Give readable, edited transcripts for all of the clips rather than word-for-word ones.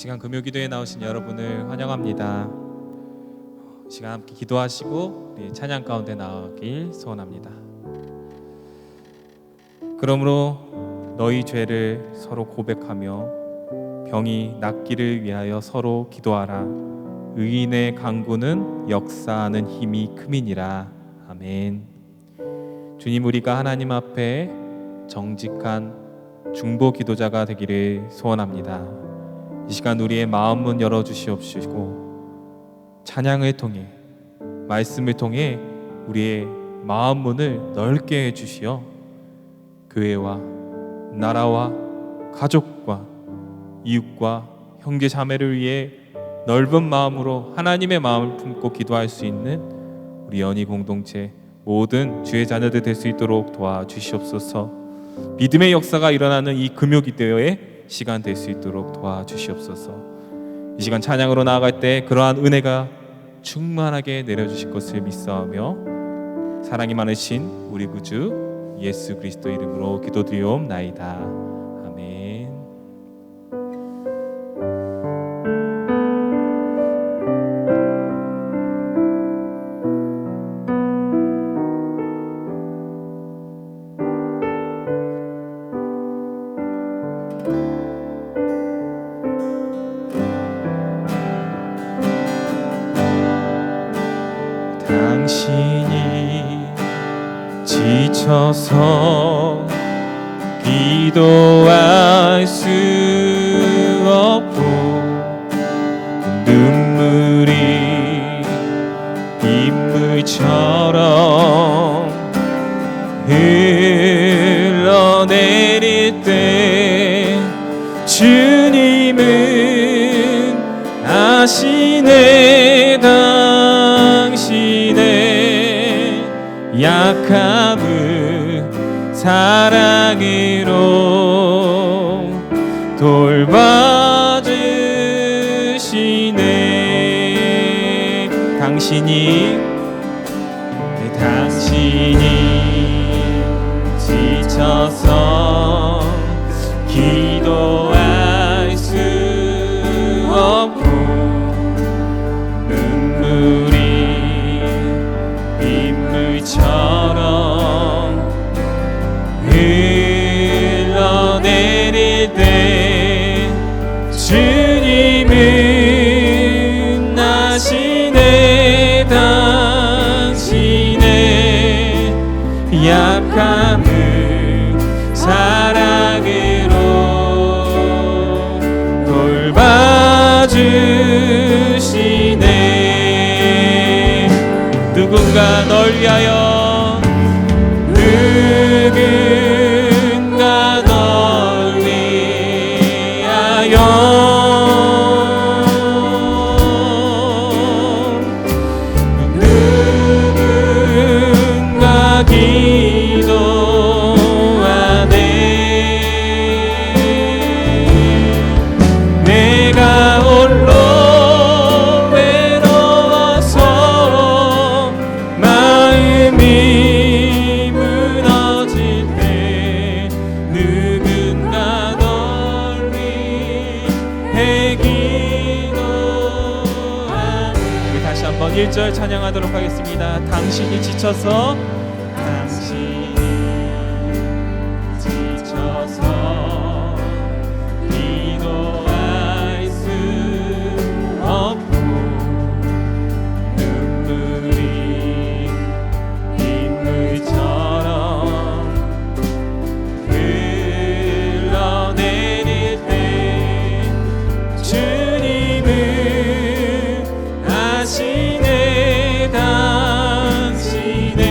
시간 금요기도에 나오신 여러분을 환영합니다. 시간 함께 기도하시고 우리 찬양 가운데 나가길 소원합니다. 그러므로 너희 죄를 서로 고백하며 병이 낫기를 위하여 서로 기도하라. 의인의 간구는 역사하는 힘이 큼이니라. 아멘. 주님, 우리가 하나님 앞에 정직한 중보 기도자가 되기를 소원합니다. 이 시간 우리의 마음 문 열어주시옵시고 찬양을 통해, 말씀을 통해 우리의 마음 문을 넓게 해주시어 교회와 나라와 가족과 이웃과 형제 자매를 위해 넓은 마음으로 하나님의 마음을 품고 기도할 수 있는 우리 연희 공동체 모든 주의 자녀들 될 수 있도록 도와주시옵소서. 믿음의 역사가 일어나는 이 금요기도의 시간 될 수 있도록 도와주시옵소서. 이 시간 찬양으로 나아갈 때 그러한 은혜가 충만하게 내려주실 것을 믿사오며 사랑이 많으신 우리 구주 예수 그리스도 이름으로 기도드리옵나이다. 아멘. 당신이 지쳐서 기도할 수 없고 눈물이 빗물처럼 흘러내릴 때 주님은 아시네. 당신의 약함을 사랑으로 돌봐주시네. 당신이 지쳐서 기도할 수 없고 눈물이 빗물처럼 흘러내릴 때 주님은 아시네. 당신의 약함을 사랑으로 돌봐주시네. 누군가 널 위하여, 누군가 널 위하여 누군가 기도하네. 내가 홀로 외로워서 마음이 무너질 때 누군가 널 위해 기도하네. 우리 다시 한번 1절 찬양하도록 하겠습니다. 당신이 지쳐서 기도할 수 없고 눈물이 빗물처럼 흘러내릴 때 주님은 아시네. 당신의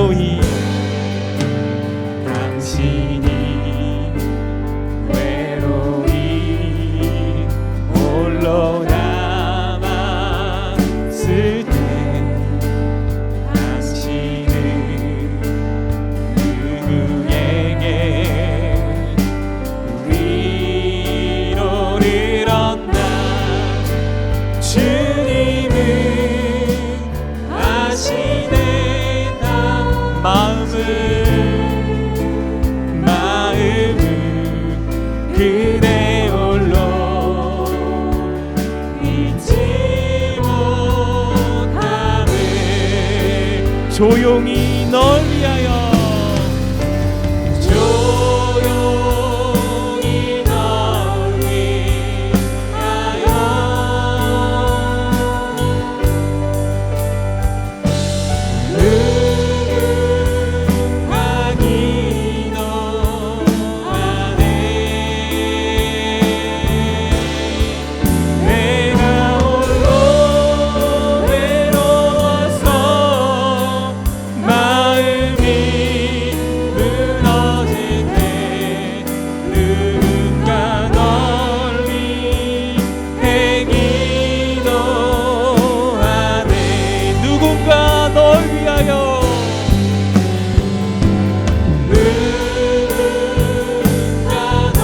외로이 당신이 외로이 홀로 남았을 때 당신은 누구에게 위로를 얻나. 주님은 아시네 다 마음을 그대 홀로 잊지 못함을. 조용히 널 위하여 조용히 널 위하여 누군가 기도하네. 내가 홀로 외로워서 마음이 무너질 때 누군가 널 위해 기도하네. 누군가 널 위하여 누군가 널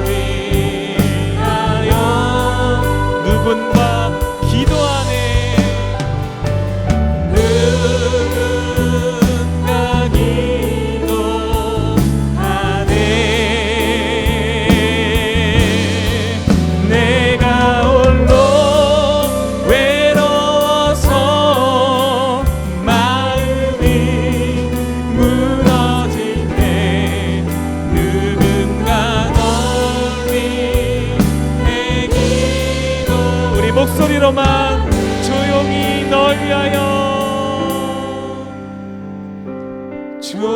위하여 누군가 기도하네. 누군가 기도하네. 내가 홀로 외로워서 마음이 무너질 때 누군가 널 위해 기도. 우리 목소리로만 조용히 널 위하여 조용히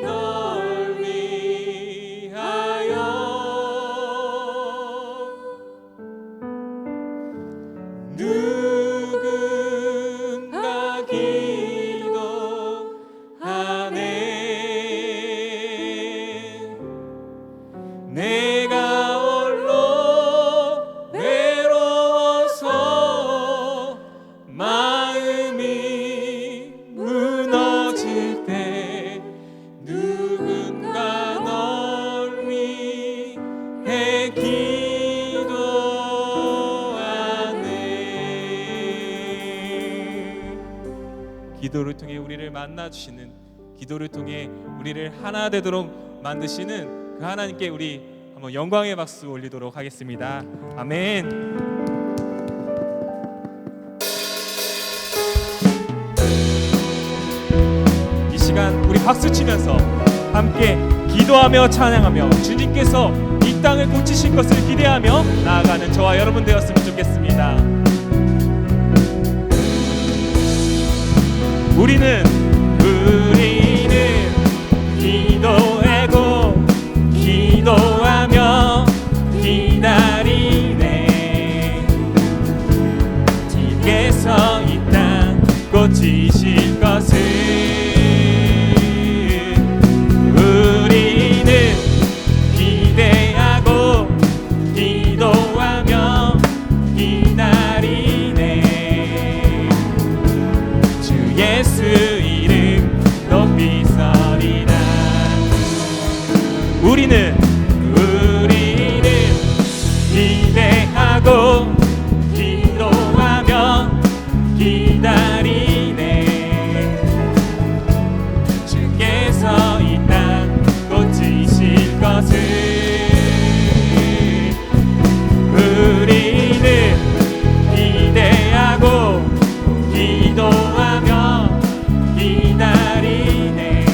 널 위하여 누군가 기도하네. 내가 홀로 외로워서 마음이 무너질 때 누군가 널 위해 기도하네. 기도를 통해 우리를 만나 주시는, 기도를 통해 우리를 하나 되도록 만드시는 그 하나님께 우리 한번 영광의 박수 올리도록 하겠습니다. 아멘. 이 시간 우리 박수 치면서 함께 기도하며 찬양하며 주님께서 이 땅을 고치실 것을 기대하며 나아가는 저와 여러분 되었으면 좋겠습니다. 우리는 기도하고 기도하며 기다리네. 주께서 이 땅 고치실 것을. 우리는 기대하고 기도하며 기다리네. 주 예수 이름 높이 서리라. 우리는 기대하고 기도하며 기다리네. 주께서 이 땅 고치실 것을. 우리는 기대하고 기도하며 기다리네.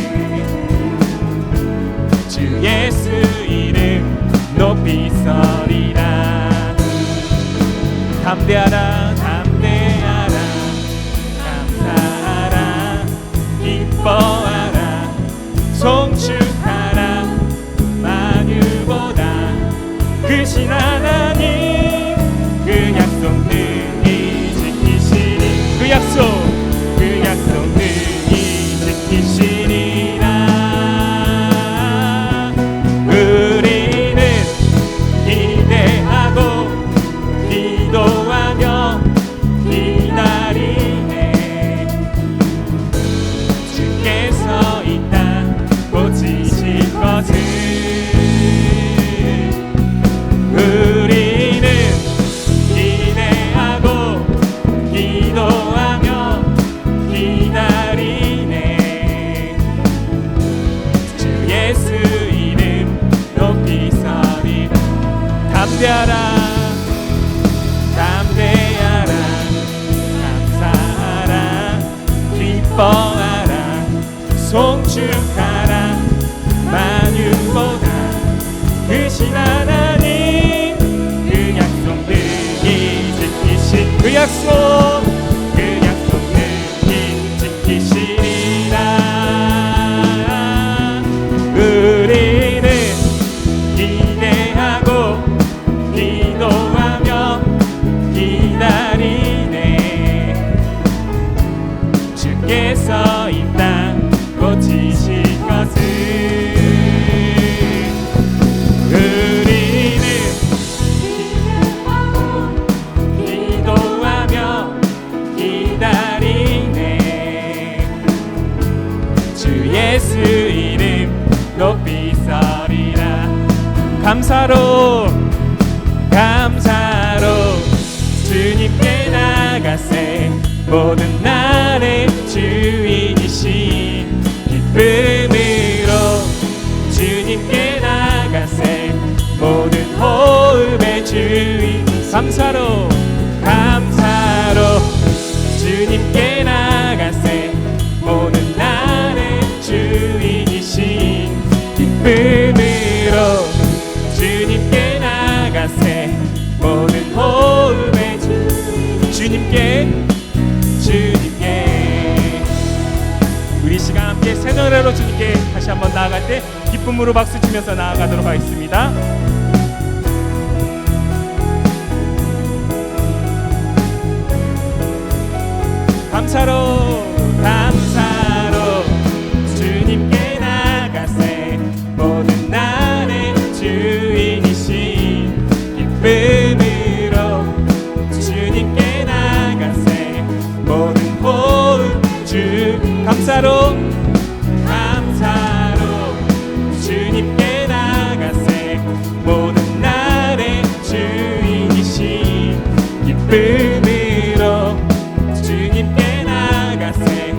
주 예수 이름 높이 서리라. 담대하라 담대하라 감사하라 기뻐하라 송축하라. 만유보다 크신 하나님 그 약속 능히 지키시니. 그 약속 송축하라 만유보다 크신 하나님 그 약속 능히 지키시 그 약속 능히 지키시리라 우리는 기대하고 기도하며 기다리네 주께서 이 땅 고치실 것을 우리는 기도하며 기다리네 주 예수 이름 높이 서리라 감사로 주님께 나가세 모든 날의 주인이신 기쁨으로 주님께 나가세 모든 호흡의 주인 감사로 주님께 나가세 모든 날의 주인이신 기쁨으로 주님께 나가세 모든 호흡의 주님께 우리 시간 함께 새 노래로 주님께 다시 한번 나아갈 때 기쁨으로 박수 치면서 나아가도록 하겠습니다. 감사로 주님께 나가세 모든 날의 주인이신 기쁨으로 주님께 나가세 모든 호흡 주 감사로 주님께 나가세 모든 날의 주인이신 기쁨으로 주님께 나가세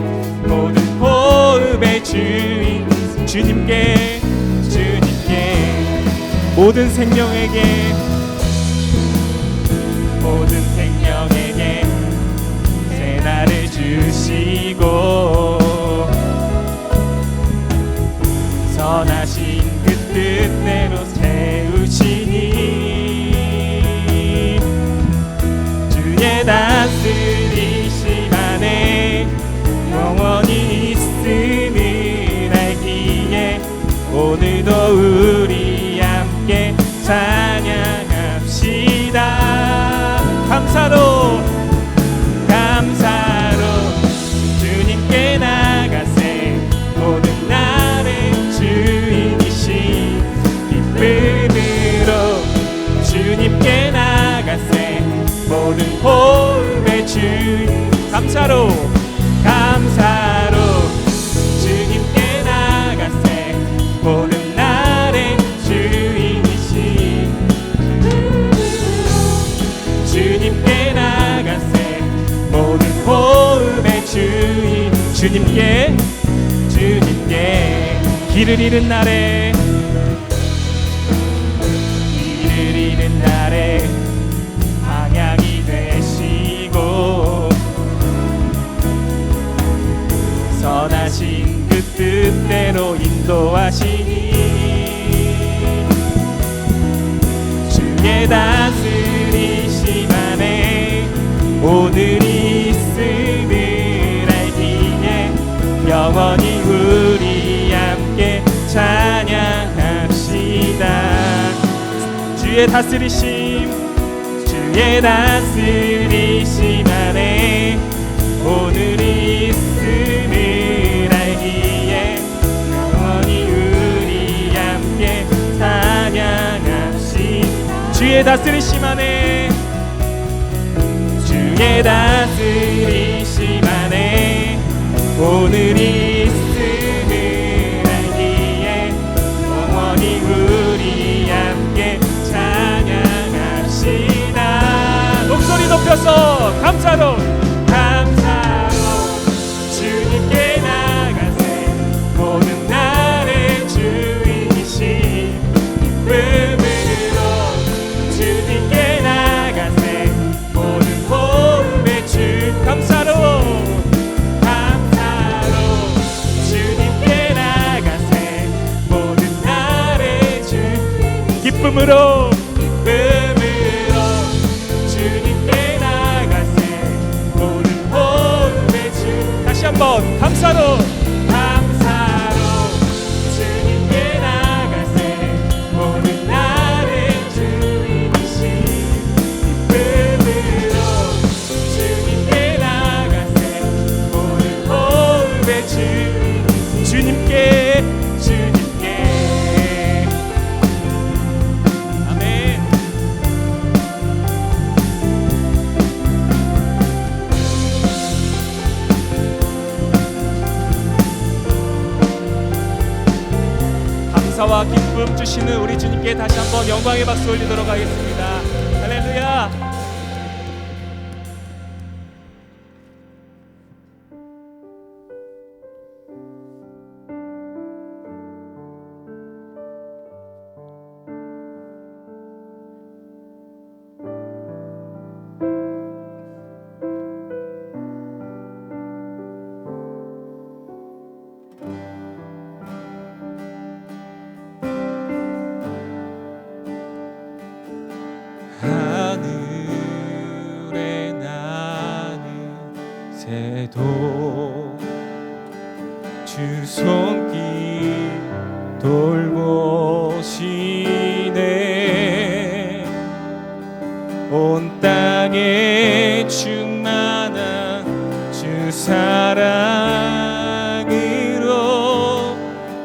모든 호흡의 주인 주님께 모든 생명에게 새 날을 주시고 선하신 그 뜻대로 세우시니 주의 다스리심 안에 영원히 있음을 알기에 오늘도 우리 함께 찬양합시다. 감사로 주님께 나가세 모든 날의 주인이신 기쁨으로 주님께 나가세 모든 호흡의 주인 감사로 주님께 나가세 모든 날의 주인이신 주님께 나가세 모든 호흡의 주인 주님께 길을 잃은 날에 방향이 되시고 선하신 그 뜻대로 인도하시니 주의 다스리심 안에 오늘이 있음을 알기에 영원히 우리 함께 찬양합시다. 주의 다스리심 안에 오늘이 있음을 알기에 영원히 우리 함께 찬양합시다. 주의 다스리심 안에 오늘이 있음을 알기에 영원히 우리 함께 찬양합시다. 목소리 높여서 감사로 주님께 나가세 모든 날의 주인이신 기쁨으로 주님께 나가세 모든 호흡의 주 감사로 기쁨으로 주님께 나가세 모든 호흡의 주 다시 한번 감사로 주님께 나가세 모든 날의 주이신 기쁨으로 주님께 나가세 모든 호흡의 주 주님께 아멘. 감사와 기쁨 주시는 우리 주님께 다시 한번 영광의 박수 올리도록 하겠습니다. 할렐루야. 하늘에 나는 새도 주 손길 돌보시네 온 땅에 충만한 주 사랑으로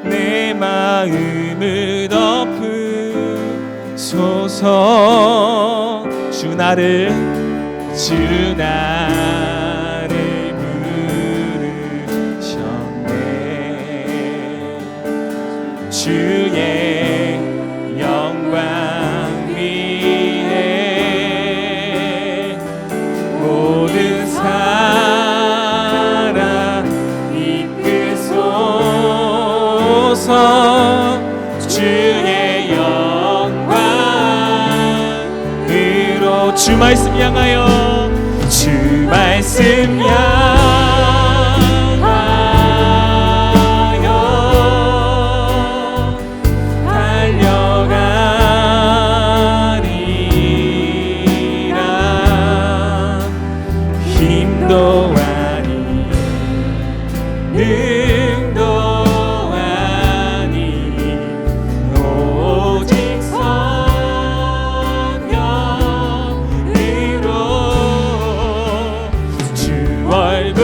내 마음을 덮으소서 주 나를 부르셨네 주의 영광 위에 모든 사랑 이끄소서 주의 영광으로 주 말씀 향하여 주 말씀 향하여 달려가리라 힘도 아니 능도 아니 오직 성령으로 주 얼굴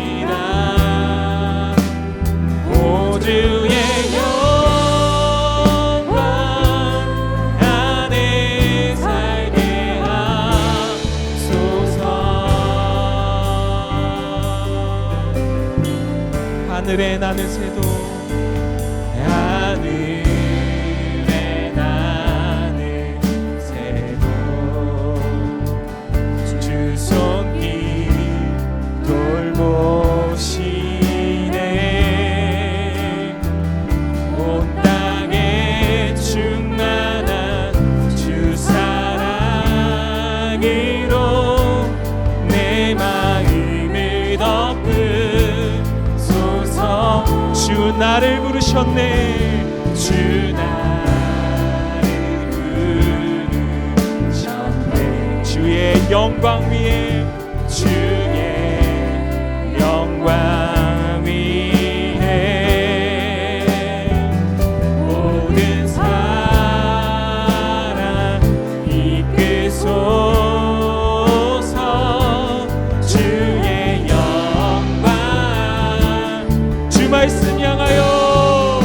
달려가리라 오주의 영광 안에 살게 하소서 하늘에 나는 새도 하늘에 나는 새도 주 손길 돌보시네 온 땅에 충만한 주 사랑으로 내 마음을 덮으소서 주 나를 부르셨네 주 나를 부르셨네 주의 영광 위에 주의 영광 위에 모든 사랑 이끄소서 주의 영광 주 말씀 향하여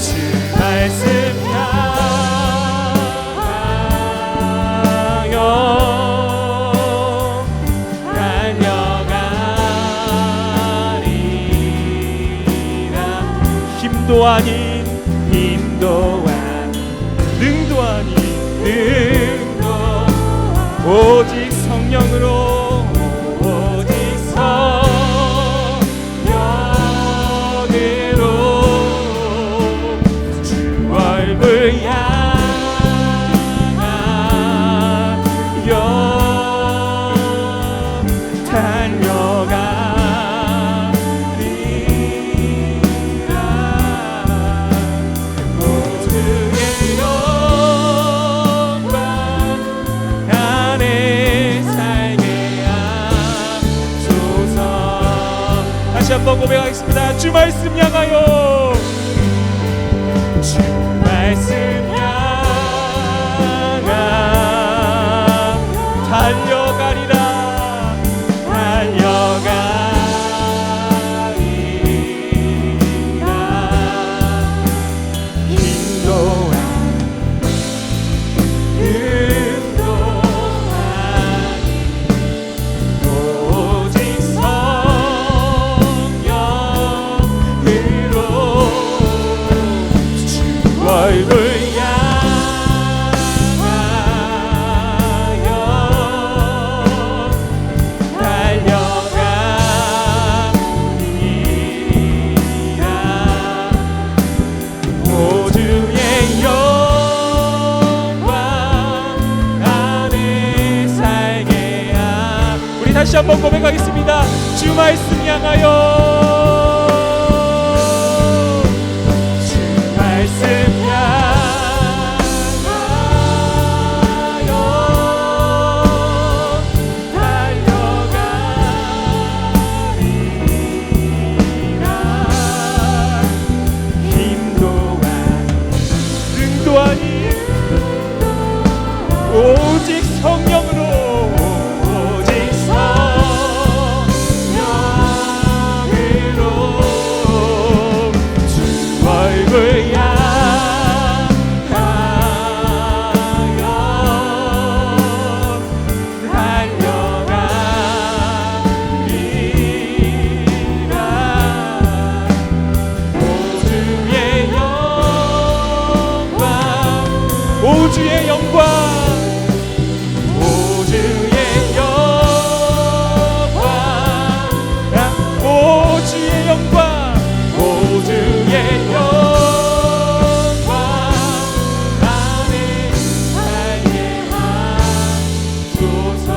주 말씀 향하여 달려가리라 힘도 아닌 능도 아닌 능도 오직 성령으로 오직 성령으로 주 얼굴 향하여 주 말씀 향하여 주 말씀 향하 달려가리라 다시 한번 고백하겠습니다. 주 말씀 향하여 주 말씀 향하여 달려가리라 힘도 능도 아닌 오직 성령으로 오주의 영광 오주의 영광 오주의 영광 오주의 영광 안에 살게 하소서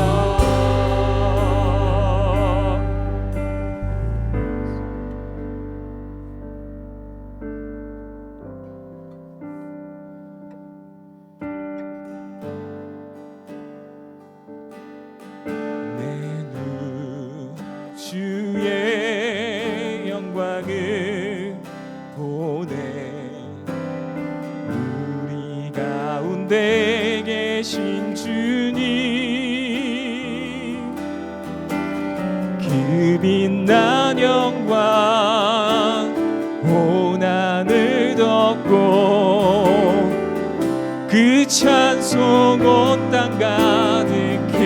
주의 영광을 보내 우리 가운데 계신 주님 그 빛난 영광 온 하늘 덮고 그 찬송 온 땅 가득해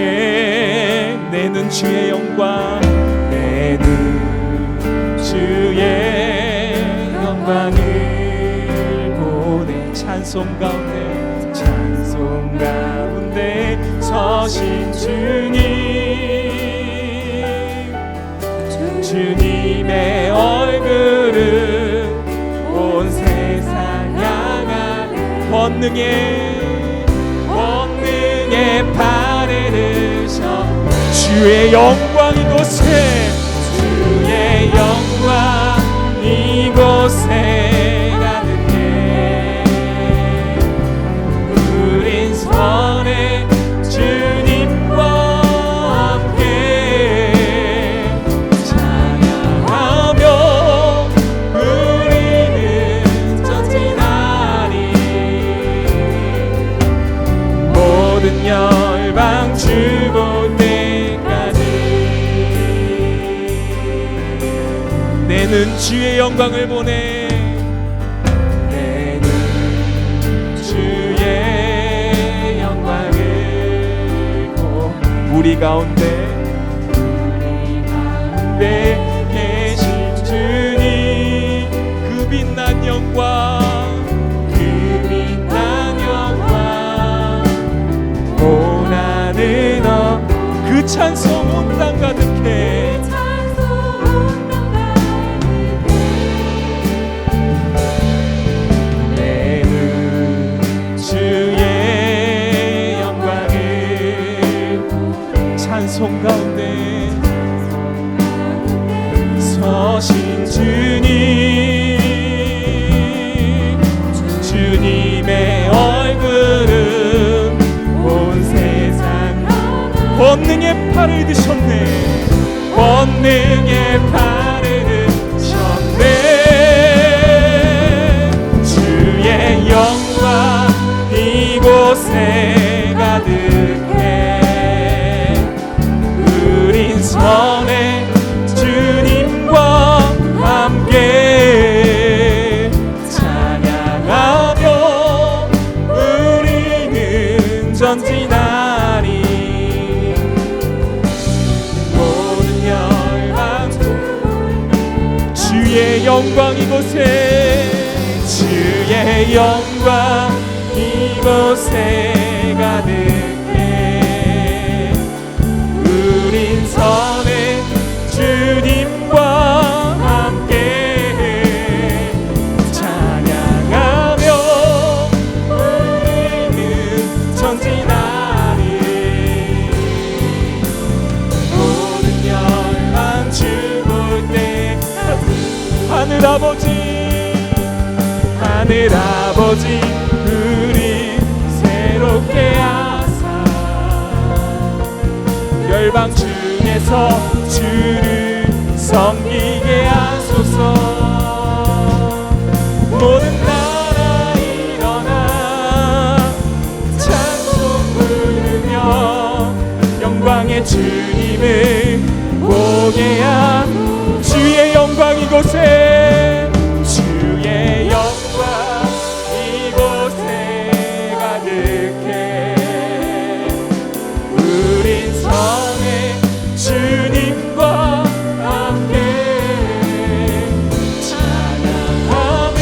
내는 주의 영광 주의 영광을 보내 찬송 가운데 서신 주님의 얼굴은 온 세상 향한 권능의 발에 드셔 주의 영광 이곳에 주의 영광 이곳에 가득해 우린 선해 주님과 함께 찬양하며 우리는 전진하리 모든 열방 주볼 때까지 내는 주의 영광을 보내 내는 주의 영광을 보내 우리 가운데 계신 주님 그 빛난 영광 온 하늘 그 찬송 온 땅 가득해 내는 주의 영광을 찬송 가운데 서신 주님의 얼굴은 온 세상 권능의 팔을 드셨네 권능의 팔을 드셨네 이곳에 가득해. 우린 전에 주님과 함께 찬양하며 우리는 전진하리. 모든 열방 주의 영광 이곳에, 주의 영광 이곳에 가득해. 우린 전에 주님과 함께 찬양하며 우리는 전진하리. 모든 열방 주 볼 때 하늘 아버지, 하늘 아버지 우리 새롭게 하사 열방 중에서 주를 섬기게 하소서. 모든 나라 일어나 찬송 부르며 영광의 주님을 보게 한 주의 영광 이곳에, 주의 영광 이곳에 가득해. 우린 전에 주님과 함께 찬양하며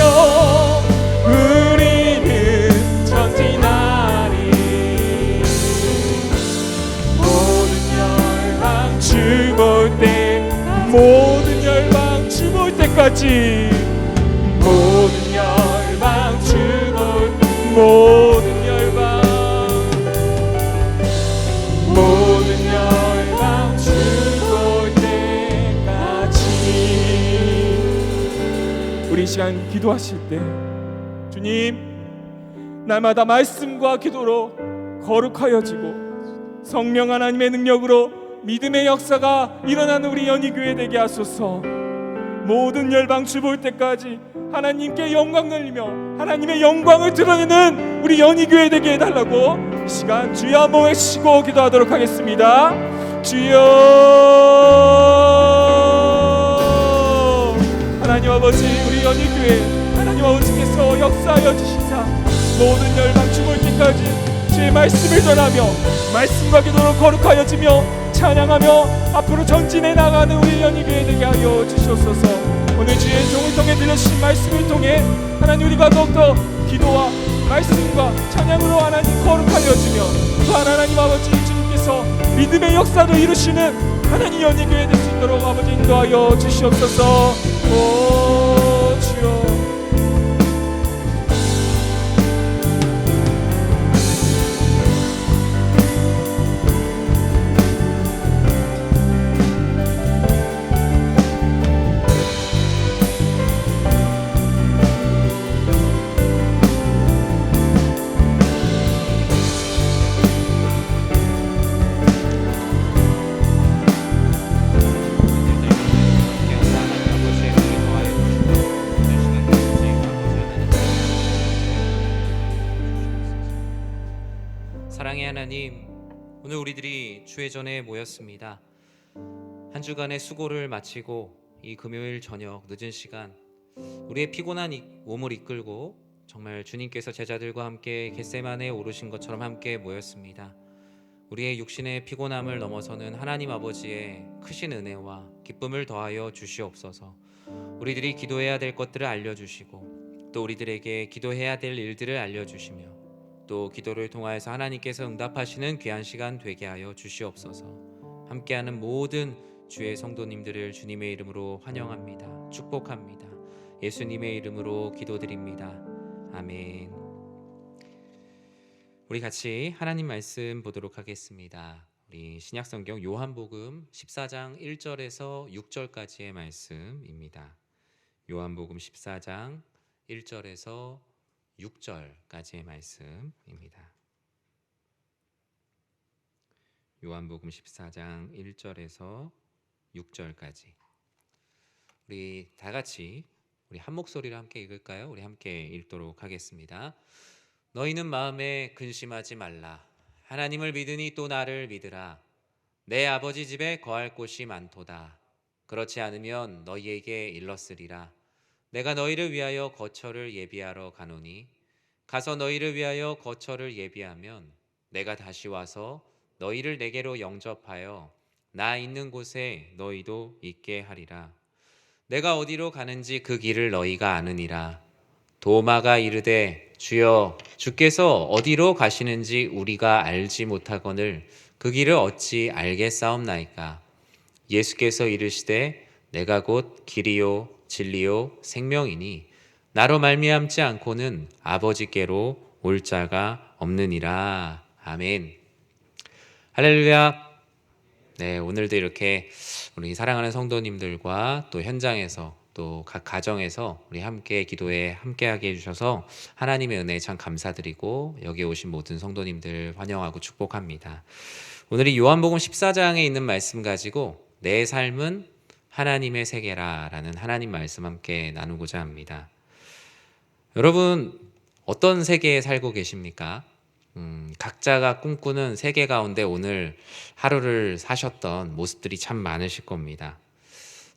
우리는 전진하리. 모든 열방 주 볼 때, 모든 열방 주 볼 때까지, 모든 열방 주 볼, 모든 열방, 모든 열방 주 볼 때까지. 우리 이 시간 기도하실 때 주님, 날마다 말씀과 기도로 거룩하여지고 성령 하나님의 능력으로 믿음의 역사가 일어나는 우리 연희교회 되게 하소서. 모든 열방 주 볼 때까지 하나님께 영광 돌리며 하나님의 영광을 드러내는 우리 연희교회 되게 해달라고 이 시간 주여 한번 외치고 기도하도록 하겠습니다. 주여, 하나님 아버지, 우리 연희교회 하나님 아버지께서 역사하여 주시사 모든 열방 주 볼 때까지 주의 말씀을 전하며 말씀과 기도로 거룩하여지며 찬양하며 앞으로 전진해 나가는 우리 연희교회 되게 하여 주시옵소서. 오늘 주의 종을 통해 들려주신 말씀을 통해 하나님 우리가 더욱더 기도와 말씀과 찬양으로 하나님 거룩하여지며 또한 하나님 아버지 주님께서 믿음의 역사를 이루시는 하나님 연희교회 될 수 있도록 아버지 인도하여 주시옵소서. 오 주여, 사랑의 하나님, 오늘 우리들이 주의 전에 모였습니다. 한 주간의 수고를 마치고 이 금요일 저녁 늦은 시간 우리의 피곤한 몸을 이끌고 정말 주님께서 제자들과 함께 겟세마네에 오르신 것처럼 함께 모였습니다. 우리의 육신의 피곤함을 넘어서는 하나님 아버지의 크신 은혜와 기쁨을 더하여 주시옵소서. 우리들이 기도해야 될 것들을 알려주시고 또 우리들에게 기도해야 될 일들을 알려주시며 또 기도를 통하여서 하나님께서 응답하시는 귀한 시간 되게 하여 주시옵소서. 함께하는 모든 주의 성도님들을 주님의 이름으로 환영합니다. 축복합니다. 예수님의 이름으로 기도드립니다. 아멘. 우리 같이 하나님 말씀 보도록 하겠습니다. 우리 신약성경 요한복음 14장 1절에서 6절까지의 말씀입니다. 요한복음 14장 1절에서 6절까지의 말씀입니다. 요한복음 14장 1절에서 6절까지 우리 다 같이 우리 한 목소리로 함께 읽을까요? 우리 함께 읽도록 하겠습니다. 너희는 마음에 근심하지 말라. 하나님을 믿으니 또 나를 믿으라. 내 아버지 집에 거할 곳이 많도다. 그렇지 않으면 너희에게 일렀으리라. 내가 너희를 위하여 거처를 예비하러 가노니 가서 너희를 위하여 거처를 예비하면 내가 다시 와서 너희를 내게로 영접하여 나 있는 곳에 너희도 있게 하리라. 내가 어디로 가는지 그 길을 너희가 아느니라. 도마가 이르되 주여 주께서 어디로 가시는지 우리가 알지 못하거늘 그 길을 어찌 알겠사옵나이까. 예수께서 이르시되 내가 곧 길이요 진리요 생명이니 나로 말미암지 않고는 아버지께로 올 자가 없느니라. 아멘. 할렐루야. 네, 오늘도 이렇게 우리 사랑하는 성도님들과 또 현장에서 또 각 가정에서 우리 함께 기도에 함께하게 해주셔서 하나님의 은혜에 참 감사드리고 여기 오신 모든 성도님들 환영하고 축복합니다. 오늘이 요한복음 14장에 있는 말씀 가지고 내 삶은 하나님의 세계라 라는 하나님 말씀 함께 나누고자 합니다. 여러분 어떤 세계에 살고 계십니까? 각자가 꿈꾸는 세계 가운데 오늘 하루를 사셨던 모습들이 참 많으실 겁니다.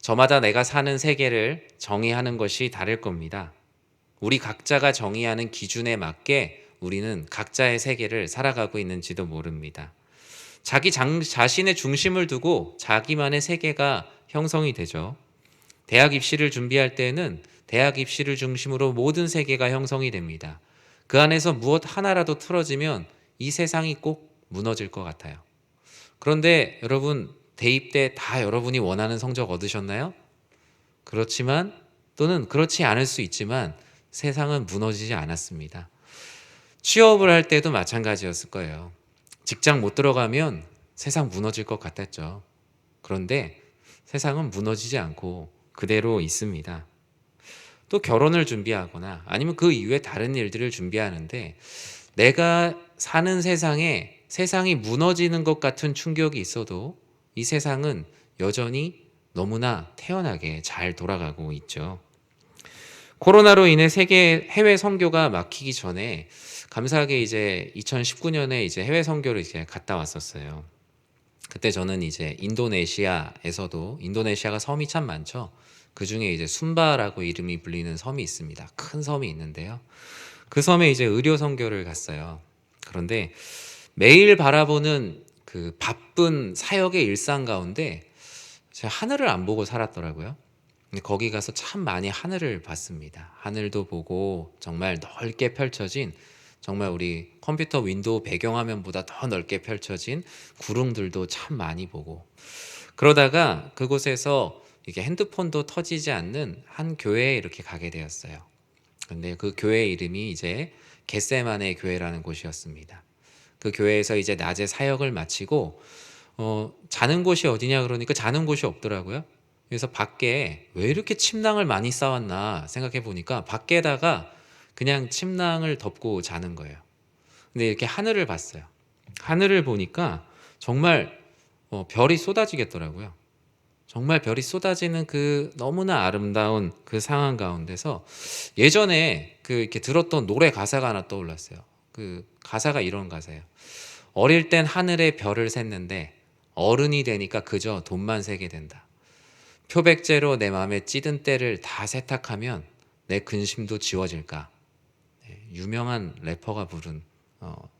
저마다 내가 사는 세계를 정의하는 것이 다를 겁니다. 우리 각자가 정의하는 기준에 맞게 우리는 각자의 세계를 살아가고 있는지도 모릅니다. 자신의 중심을 두고 자기만의 세계가 형성이 되죠. 대학 입시를 준비할 때는 대학 입시를 중심으로 모든 세계가 형성이 됩니다. 그 안에서 무엇 하나라도 틀어지면 이 세상이 꼭 무너질 것 같아요. 그런데 여러분 대입 때 다 여러분이 원하는 성적 얻으셨나요? 그렇지만 또는 그렇지 않을 수 있지만 세상은 무너지지 않았습니다. 취업을 할 때도 마찬가지였을 거예요. 직장 못 들어가면 세상 무너질 것 같았죠. 그런데 세상은 무너지지 않고 그대로 있습니다. 또 결혼을 준비하거나 아니면 그 이후에 다른 일들을 준비하는데 내가 사는 세상이 무너지는 것 같은 충격이 있어도 이 세상은 여전히 너무나 태연하게 잘 돌아가고 있죠. 코로나로 인해 세계 해외 선교가 막히기 전에 감사하게 이제 2019년에 이제 해외 선교를 이제 갔다 왔었어요. 그때 저는 이제 인도네시아에서도 인도네시아가 섬이 참 많죠. 그 중에 이제 순바라고 이름이 불리는 섬이 있습니다. 큰 섬이 있는데요. 그 섬에 이제 의료 선교를 갔어요. 그런데 매일 바라보는 그 바쁜 사역의 일상 가운데 제가 하늘을 안 보고 살았더라고요. 근데 거기 가서 참 많이 하늘을 봤습니다. 하늘도 보고 정말 넓게 펼쳐진 정말 우리 컴퓨터 윈도우 배경화면보다 더 넓게 펼쳐진 구름들도 참 많이 보고 그러다가 그곳에서 이게 핸드폰도 터지지 않는 한 교회에 이렇게 가게 되었어요. 근데 그 교회 이름이 이제 겟세마네 교회라는 곳이었습니다. 그 교회에서 이제 낮에 사역을 마치고 자는 곳이 어디냐 그러니까 자는 곳이 없더라고요. 그래서 밖에 왜 이렇게 침낭을 많이 쌓았나 생각해 보니까 밖에다가 그냥 침낭을 덮고 자는 거예요. 근데 이렇게 하늘을 봤어요. 하늘을 보니까 정말 별이 쏟아지겠더라고요. 정말 별이 쏟아지는 그 너무나 아름다운 그 상황 가운데서 예전에 그 이렇게 들었던 노래 가사가 하나 떠올랐어요. 그 가사가 이런 가사예요. 어릴 땐 하늘에 별을 샜는데 어른이 되니까 그저 돈만 세게 된다. 표백제로 내 마음에 찌든 때를 다 세탁하면 내 근심도 지워질까. 유명한 래퍼가 부른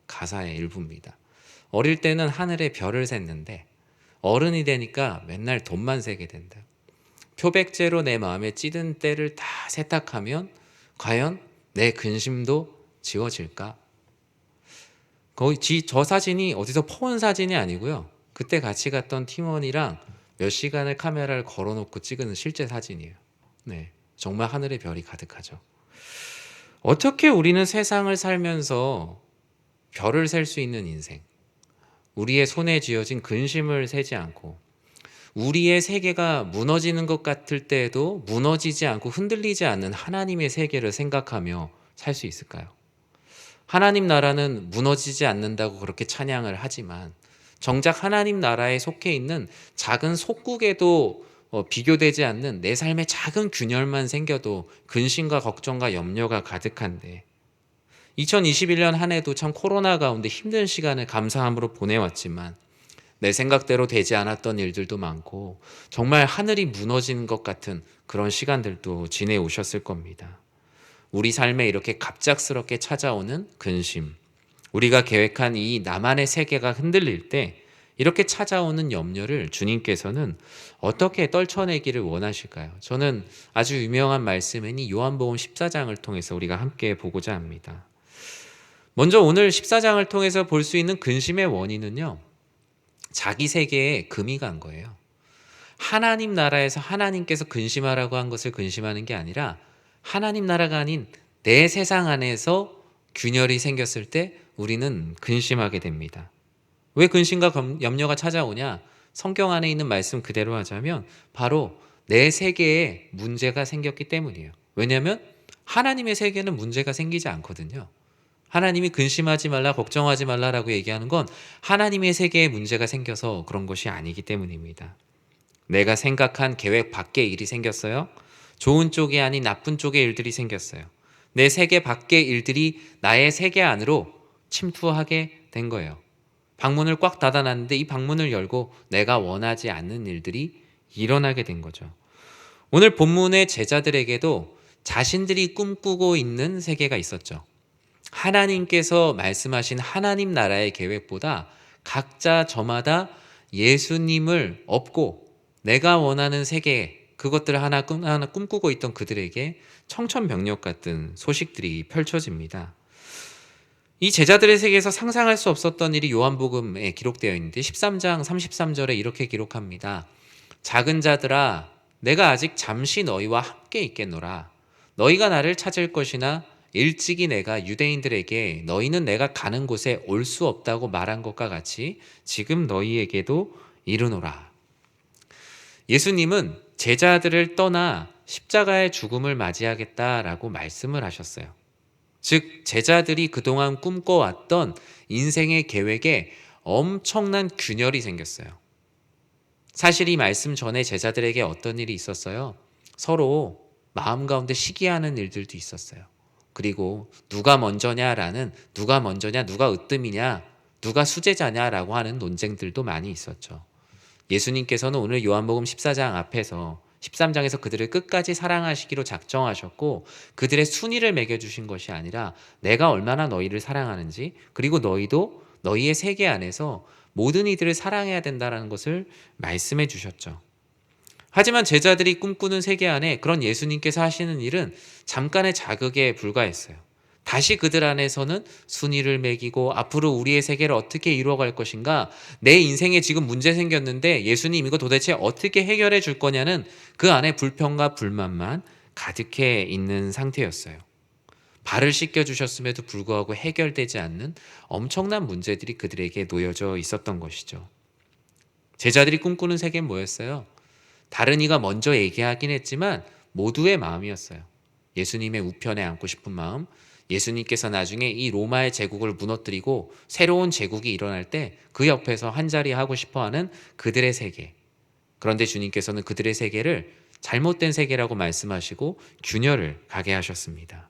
가사의 일부입니다. 어릴 때는 하늘에 별을 샜는데 어른이 되니까 맨날 돈만 세게 된다. 표백제로 내 마음에 찌든 때를 다 세탁하면 과연 내 근심도 지워질까? 거의 저 사진이 어디서 퍼온 사진이 아니고요. 그때 같이 갔던 팀원이랑 몇 시간을 카메라를 걸어놓고 찍은 실제 사진이에요. 네, 정말 하늘에 별이 가득하죠. 어떻게 우리는 세상을 살면서 별을 셀 수 있는 인생, 우리의 손에 쥐어진 근심을 세지 않고 우리의 세계가 무너지는 것 같을 때에도 무너지지 않고 흔들리지 않는 하나님의 세계를 생각하며 살 수 있을까요? 하나님 나라는 무너지지 않는다고 그렇게 찬양을 하지만 정작 하나님 나라에 속해 있는 작은 속국에도 비교되지 않는 내 삶의 작은 균열만 생겨도 근심과 걱정과 염려가 가득한데 2021년 한 해도 참 코로나 가운데 힘든 시간을 감사함으로 보내왔지만 내 생각대로 되지 않았던 일들도 많고 정말 하늘이 무너지는 것 같은 그런 시간들도 지내오셨을 겁니다. 우리 삶에 이렇게 갑작스럽게 찾아오는 근심, 우리가 계획한 이 나만의 세계가 흔들릴 때 이렇게 찾아오는 염려를 주님께서는 어떻게 떨쳐내기를 원하실까요? 저는 아주 유명한 말씀인 이 요한복음 14장을 통해서 우리가 함께 보고자 합니다. 먼저 오늘 14장을 통해서 볼 수 있는 근심의 원인은요, 자기 세계에 금이 간 거예요. 하나님 나라에서 하나님께서 근심하라고 한 것을 근심하는 게 아니라 하나님 나라가 아닌 내 세상 안에서 균열이 생겼을 때 우리는 근심하게 됩니다. 왜 근심과 염려가 찾아오냐? 성경 안에 있는 말씀 그대로 하자면 바로 내 세계에 문제가 생겼기 때문이에요. 왜냐하면 하나님의 세계는 문제가 생기지 않거든요. 하나님이 근심하지 말라, 걱정하지 말라라고 얘기하는 건 하나님의 세계에 문제가 생겨서 그런 것이 아니기 때문입니다. 내가 생각한 계획 밖의 일이 생겼어요. 좋은 쪽이 아닌 나쁜 쪽의 일들이 생겼어요. 내 세계 밖의 일들이 나의 세계 안으로 침투하게 된 거예요. 방문을 꽉 닫아놨는데 이 방문을 열고 내가 원하지 않는 일들이 일어나게 된 거죠. 오늘 본문의 제자들에게도 자신들이 꿈꾸고 있는 세계가 있었죠. 하나님께서 말씀하신 하나님 나라의 계획보다 각자 저마다 예수님을 업고 내가 원하는 세계, 그것들을 하나 꿈꾸고 있던 그들에게 청천벽력 같은 소식들이 펼쳐집니다. 이 제자들의 세계에서 상상할 수 없었던 일이 요한복음에 기록되어 있는데 13장 33절에 이렇게 기록합니다. 작은 자들아, 내가 아직 잠시 너희와 함께 있겠노라. 너희가 나를 찾을 것이나 일찍이 내가 유대인들에게 너희는 내가 가는 곳에 올 수 없다고 말한 것과 같이 지금 너희에게도 이르노라. 예수님은 제자들을 떠나 십자가의 죽음을 맞이하겠다라고 말씀을 하셨어요. 즉 제자들이 그동안 꿈꿔왔던 인생의 계획에 엄청난 균열이 생겼어요. 사실 이 말씀 전에 제자들에게 어떤 일이 있었어요? 서로 마음 가운데 시기하는 일들도 있었어요. 그리고 누가 먼저냐, 누가 으뜸이냐, 누가 수제자냐라고 하는 논쟁들도 많이 있었죠. 예수님께서는 오늘 요한복음 14장 앞에서 13장에서 그들을 끝까지 사랑하시기로 작정하셨고 그들의 순위를 매겨주신 것이 아니라 내가 얼마나 너희를 사랑하는지, 그리고 너희도 너희의 세계 안에서 모든 이들을 사랑해야 된다는 것을 말씀해 주셨죠. 하지만 제자들이 꿈꾸는 세계 안에 그런 예수님께서 하시는 일은 잠깐의 자극에 불과했어요. 다시 그들 안에서는 순위를 매기고 앞으로 우리의 세계를 어떻게 이루어갈 것인가, 내 인생에 지금 문제 생겼는데 예수님 이거 도대체 어떻게 해결해 줄 거냐는 그 안에 불평과 불만만 가득해 있는 상태였어요. 발을 씻겨주셨음에도 불구하고 해결되지 않는 엄청난 문제들이 그들에게 놓여져 있었던 것이죠. 제자들이 꿈꾸는 세계는 뭐였어요? 다른 이가 먼저 얘기하긴 했지만 모두의 마음이었어요. 예수님의 우편에 앉고 싶은 마음, 예수님께서 나중에 이 로마의 제국을 무너뜨리고 새로운 제국이 일어날 때 그 옆에서 한자리 하고 싶어하는 그들의 세계. 그런데 주님께서는 그들의 세계를 잘못된 세계라고 말씀하시고 균열을 가게 하셨습니다.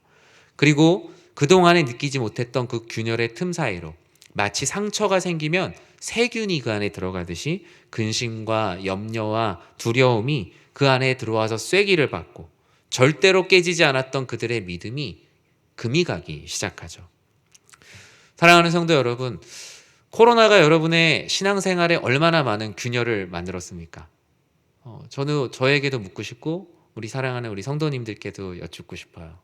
그리고 그동안에 느끼지 못했던 그 균열의 틈 사이로 마치 상처가 생기면 세균이 그 안에 들어가듯이 근심과 염려와 두려움이 그 안에 들어와서 쐐기를 받고 절대로 깨지지 않았던 그들의 믿음이 금이 가기 시작하죠. 사랑하는 성도 여러분, 코로나가 여러분의 신앙생활에 얼마나 많은 균열을 만들었습니까? 저에게도 묻고 싶고 우리 사랑하는 우리 성도님들께도 여쭙고 싶어요.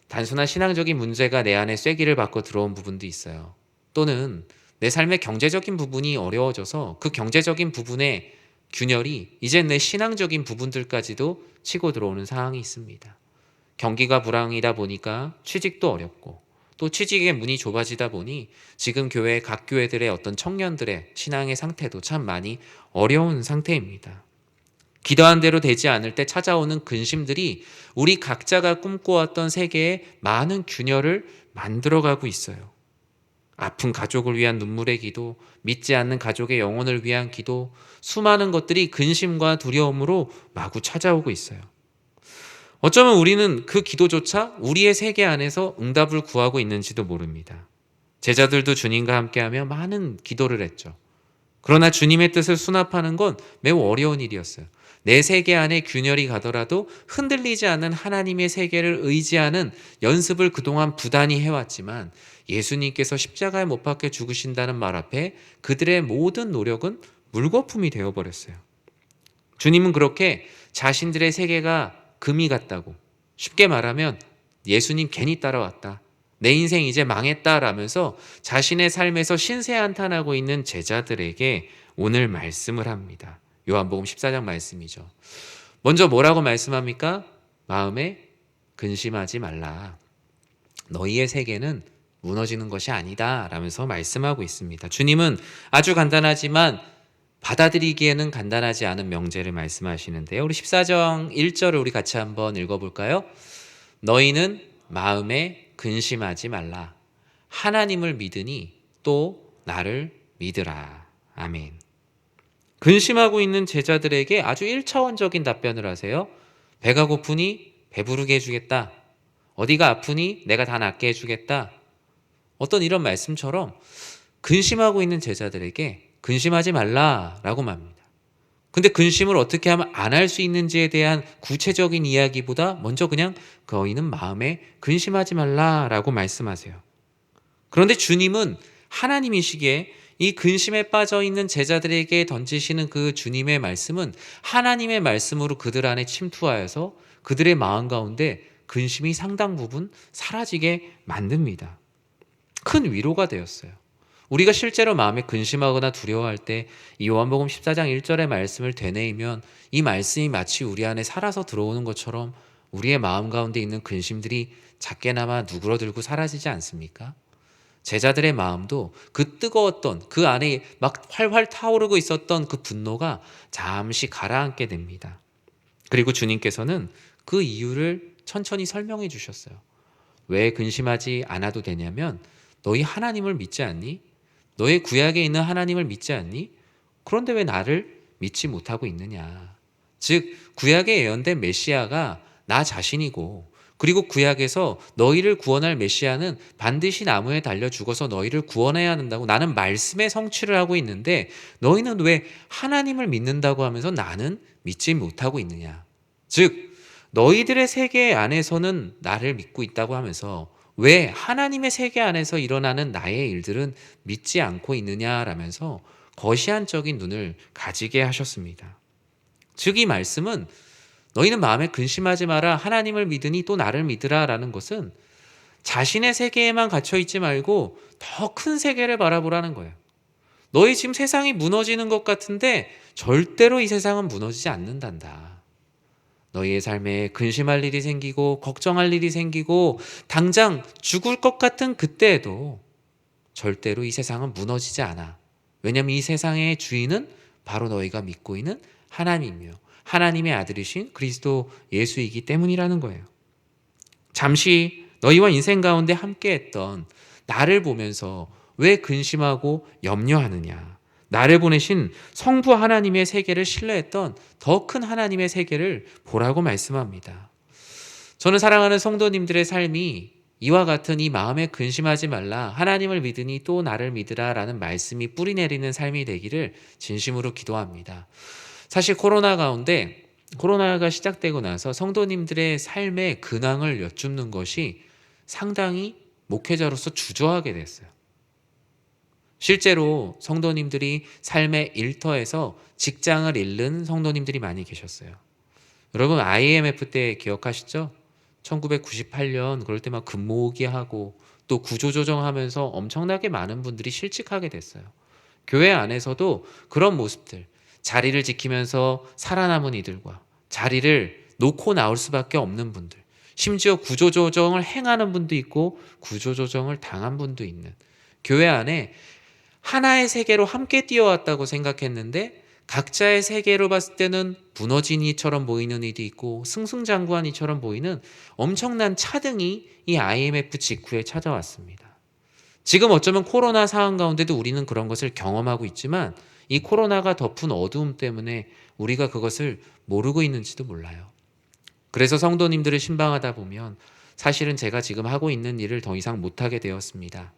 단순한 신앙적인 문제가 내 안에 쐐기를 받고 들어온 부분도 있어요. 또는 내 삶의 경제적인 부분이 어려워져서 그 경제적인 부분의 균열이 이제 내 신앙적인 부분들까지도 치고 들어오는 상황이 있습니다. 경기가 불황이다 보니까 취직도 어렵고 또 취직의 문이 좁아지다 보니 지금 교회 각 교회들의 어떤 청년들의 신앙의 상태도 참 많이 어려운 상태입니다. 기도한 대로 되지 않을 때 찾아오는 근심들이 우리 각자가 꿈꿔왔던 세계에 많은 균열을 만들어가고 있어요. 아픈 가족을 위한 눈물의 기도, 믿지 않는 가족의 영혼을 위한 기도, 수많은 것들이 근심과 두려움으로 마구 찾아오고 있어요. 어쩌면 우리는 그 기도조차 우리의 세계 안에서 응답을 구하고 있는지도 모릅니다. 제자들도 주님과 함께하며 많은 기도를 했죠. 그러나 주님의 뜻을 수납하는 건 매우 어려운 일이었어요. 내 세계 안에 균열이 가더라도 흔들리지 않는 하나님의 세계를 의지하는 연습을 그동안 부단히 해왔지만 예수님께서 십자가에 못 박혀 죽으신다는 말 앞에 그들의 모든 노력은 물거품이 되어버렸어요. 주님은 그렇게 자신들의 세계가 금이 같다고, 쉽게 말하면 예수님 괜히 따라왔다, 내 인생 이제 망했다 라면서 자신의 삶에서 신세한탄하고 있는 제자들에게 오늘 말씀을 합니다. 요한복음 14장 말씀이죠. 먼저 뭐라고 말씀합니까? 마음에 근심하지 말라. 너희의 세계는 무너지는 것이 아니다 라면서 말씀하고 있습니다. 주님은 아주 간단하지만 받아들이기에는 간단하지 않은 명제를 말씀하시는데요. 우리 14장 1절을 우리 같이 한번 읽어볼까요? 너희는 마음에 근심하지 말라. 하나님을 믿으니 또 나를 믿으라. 아멘. 근심하고 있는 제자들에게 아주 1차원적인 답변을 하세요. 배가 고프니 배부르게 해주겠다. 어디가 아프니 내가 다 낫게 해주겠다. 어떤 이런 말씀처럼 근심하고 있는 제자들에게 근심하지 말라라고 말합니다. 근데 근심을 어떻게 하면 안 할 수 있는지에 대한 구체적인 이야기보다 먼저 그냥 너희는 마음에 근심하지 말라라고 말씀하세요. 그런데 주님은 하나님이시기에 이 근심에 빠져 있는 제자들에게 던지시는 그 주님의 말씀은 하나님의 말씀으로 그들 안에 침투하여서 그들의 마음 가운데 근심이 상당 부분 사라지게 만듭니다. 큰 위로가 되었어요. 우리가 실제로 마음에 근심하거나 두려워할 때 이 요한복음 14장 1절의 말씀을 되뇌이면 이 말씀이 마치 우리 안에 살아서 들어오는 것처럼 우리의 마음 가운데 있는 근심들이 작게나마 누그러들고 사라지지 않습니까? 제자들의 마음도 그 뜨거웠던 그 안에 막 활활 타오르고 있었던 그 분노가 잠시 가라앉게 됩니다. 그리고 주님께서는 그 이유를 천천히 설명해 주셨어요. 왜 근심하지 않아도 되냐면 너희 하나님을 믿지 않니? 너의 구약에 있는 하나님을 믿지 않니? 그런데 왜 나를 믿지 못하고 있느냐? 즉 구약에 예언된 메시아가 나 자신이고, 그리고 구약에서 너희를 구원할 메시아는 반드시 나무에 달려 죽어서 너희를 구원해야 한다고 나는 말씀의 성취를 하고 있는데 너희는 왜 하나님을 믿는다고 하면서 나는 믿지 못하고 있느냐? 즉 너희들의 세계 안에서는 나를 믿고 있다고 하면서 왜 하나님의 세계 안에서 일어나는 나의 일들은 믿지 않고 있느냐라면서 거시한적인 눈을 가지게 하셨습니다. 즉 이 말씀은 너희는 마음에 근심하지 마라, 하나님을 믿으니 또 나를 믿으라 라는 것은 자신의 세계에만 갇혀있지 말고 더 큰 세계를 바라보라는 거예요. 너희 지금 세상이 무너지는 것 같은데 절대로 이 세상은 무너지지 않는단다. 너희의 삶에 근심할 일이 생기고 걱정할 일이 생기고 당장 죽을 것 같은 그때에도 절대로 이 세상은 무너지지 않아. 왜냐하면 이 세상의 주인은 바로 너희가 믿고 있는 하나님이며 하나님의 아들이신 그리스도 예수이기 때문이라는 거예요. 잠시 너희와 인생 가운데 함께했던 나를 보면서 왜 근심하고 염려하느냐? 나를 보내신 성부 하나님의 세계를 신뢰했던 더 큰 하나님의 세계를 보라고 말씀합니다. 저는 사랑하는 성도님들의 삶이 이와 같은 이 마음에 근심하지 말라, 하나님을 믿으니 또 나를 믿으라 라는 말씀이 뿌리내리는 삶이 되기를 진심으로 기도합니다. 사실 코로나가 시작되고 나서 성도님들의 삶의 근황을 여쭙는 것이 상당히 목회자로서 주저하게 됐어요. 실제로 성도님들이 삶의 일터에서 직장을 잃는 성도님들이 많이 계셨어요. 여러분 IMF 때 기억하시죠? 1998년 그럴 때 막 근무오기 하고 또 구조조정하면서 엄청나게 많은 분들이 실직하게 됐어요. 교회 안에서도 그런 모습들, 자리를 지키면서 살아남은 이들과 자리를 놓고 나올 수밖에 없는 분들, 심지어 구조조정을 행하는 분도 있고 구조조정을 당한 분도 있는, 교회 안에 하나의 세계로 함께 뛰어왔다고 생각했는데 각자의 세계로 봤을 때는 무너진 이처럼 보이는 이도 있고 승승장구한 이처럼 보이는 엄청난 차등이 이 IMF 직후에 찾아왔습니다. 지금 어쩌면 코로나 상황 가운데도 우리는 그런 것을 경험하고 있지만 이 코로나가 덮은 어두움 때문에 우리가 그것을 모르고 있는지도 몰라요. 그래서 성도님들을 신방하다 보면 사실은 제가 지금 하고 있는 일을 더 이상 못하게 되었습니다.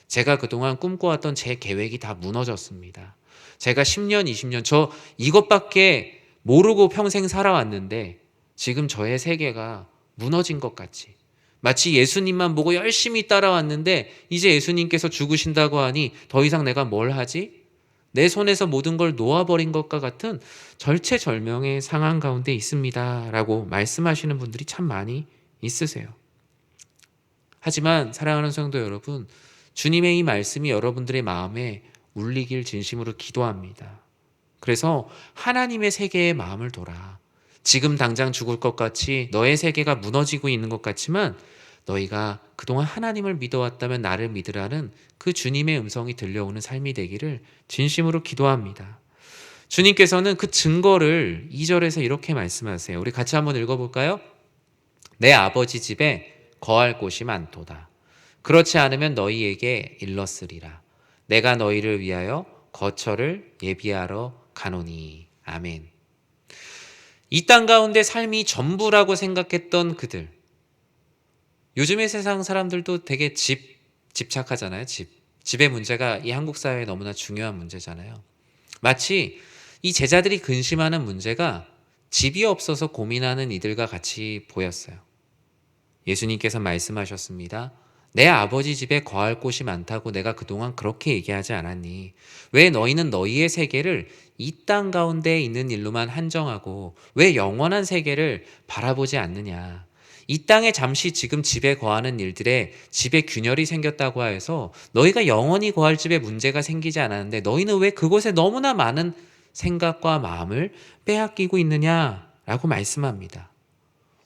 제가 그동안 꿈꿔왔던 제 계획이 다 무너졌습니다. 제가 10년, 20년 저 이것밖에 모르고 평생 살아왔는데 지금 저의 세계가 무너진 것 같이, 마치 예수님만 보고 열심히 따라왔는데 이제 예수님께서 죽으신다고 하니 더 이상 내가 뭘 하지? 내 손에서 모든 걸 놓아버린 것과 같은 절체절명의 상황 가운데 있습니다 라고 말씀하시는 분들이 참 많이 있으세요. 하지만 사랑하는 성도 여러분, 주님의 이 말씀이 여러분들의 마음에 울리길 진심으로 기도합니다. 그래서 하나님의 세계에 마음을 둬라. 지금 당장 죽을 것 같이 너의 세계가 무너지고 있는 것 같지만 너희가 그동안 하나님을 믿어왔다면 나를 믿으라는 그 주님의 음성이 들려오는 삶이 되기를 진심으로 기도합니다. 주님께서는 그 증거를 2절에서 이렇게 말씀하세요. 우리 같이 한번 읽어볼까요? 내 아버지 집에 거할 곳이 많도다. 그렇지 않으면 너희에게 일렀으리라. 내가 너희를 위하여 거처를 예비하러 가노니. 아멘. 이 땅 가운데 삶이 전부라고 생각했던 그들. 요즘의 세상 사람들도 되게 집착하잖아요. 집의 문제가 이 한국 사회에 너무나 중요한 문제잖아요. 마치 이 제자들이 근심하는 문제가 집이 없어서 고민하는 이들과 같이 보였어요. 예수님께서 말씀하셨습니다. 내 아버지 집에 거할 곳이 많다고 내가 그동안 그렇게 얘기하지 않았니? 왜 너희는 너희의 세계를 이 땅 가운데 있는 일로만 한정하고 왜 영원한 세계를 바라보지 않느냐? 이 땅에 잠시 지금 집에 거하는 일들에 집에 균열이 생겼다고 해서 너희가 영원히 거할 집에 문제가 생기지 않았는데 너희는 왜 그곳에 너무나 많은 생각과 마음을 빼앗기고 있느냐라고 말씀합니다.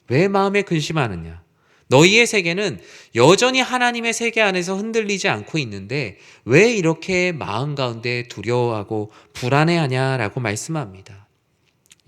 왜 마음에 근심하느냐? 너희의 세계는 여전히 하나님의 세계 안에서 흔들리지 않고 있는데 왜 이렇게 마음 가운데 두려워하고 불안해하냐라고 말씀합니다.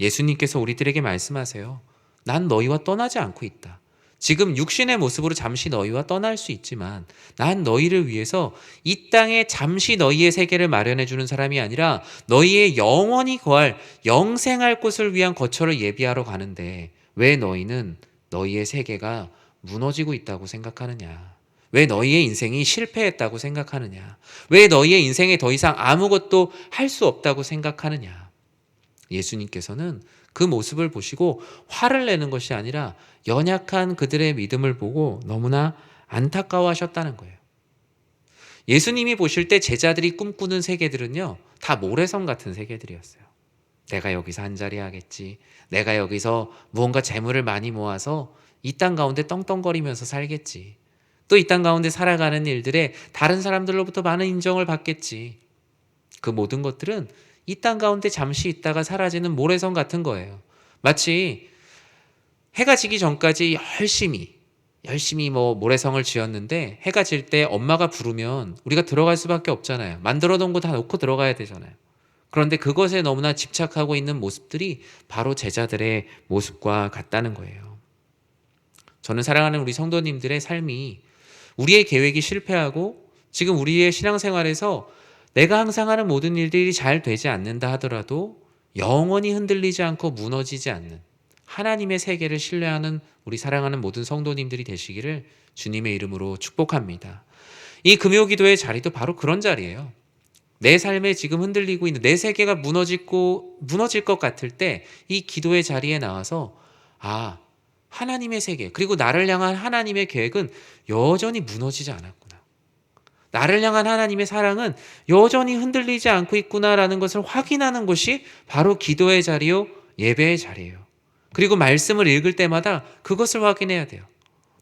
예수님께서 우리들에게 말씀하세요. 난 너희와 떠나지 않고 있다. 지금 육신의 모습으로 잠시 너희와 떠날 수 있지만 난 너희를 위해서 이 땅에 잠시 너희의 세계를 마련해 주는 사람이 아니라 너희의 영원히 거할 영생할 곳을 위한 거처를 예비하러 가는데 왜 너희는 너희의 세계가 무너지고 있다고 생각하느냐? 왜 너희의 인생이 실패했다고 생각하느냐? 왜 너희의 인생에 더 이상 아무것도 할 수 없다고 생각하느냐? 예수님께서는 그 모습을 보시고 화를 내는 것이 아니라 연약한 그들의 믿음을 보고 너무나 안타까워하셨다는 거예요. 예수님이 보실 때 제자들이 꿈꾸는 세계들은요, 다 모래성 같은 세계들이었어요. 내가 여기서 한자리 하겠지. 내가 여기서 무언가 재물을 많이 모아서 이 땅 가운데 떵떵거리면서 살겠지. 또 이 땅 가운데 살아가는 일들에 다른 사람들로부터 많은 인정을 받겠지. 그 모든 것들은 이 땅 가운데 잠시 있다가 사라지는 모래성 같은 거예요. 마치 해가 지기 전까지 열심히 모래성을 지었는데 해가 질 때 엄마가 부르면 우리가 들어갈 수밖에 없잖아요. 만들어 놓은 거 다 놓고 들어가야 되잖아요. 그런데 그것에 너무나 집착하고 있는 모습들이 바로 제자들의 모습과 같다는 거예요. 저는 사랑하는 우리 성도님들의 삶이 우리의 계획이 실패하고 지금 우리의 신앙생활에서 내가 항상 하는 모든 일들이 잘 되지 않는다 하더라도 영원히 흔들리지 않고 무너지지 않는 하나님의 세계를 신뢰하는 우리 사랑하는 모든 성도님들이 되시기를 주님의 이름으로 축복합니다. 이 금요기도의 자리도 바로 그런 자리예요. 내 삶에 지금 흔들리고 있는 내 세계가 무너질 것 같을 때 이 기도의 자리에 나와서 하나님의 세계 그리고 나를 향한 하나님의 계획은 여전히 무너지지 않았구나. 나를 향한 하나님의 사랑은 여전히 흔들리지 않고 있구나라는 것을 확인하는 것이 바로 기도의 자리요, 예배의 자리예요. 그리고 말씀을 읽을 때마다 그것을 확인해야 돼요.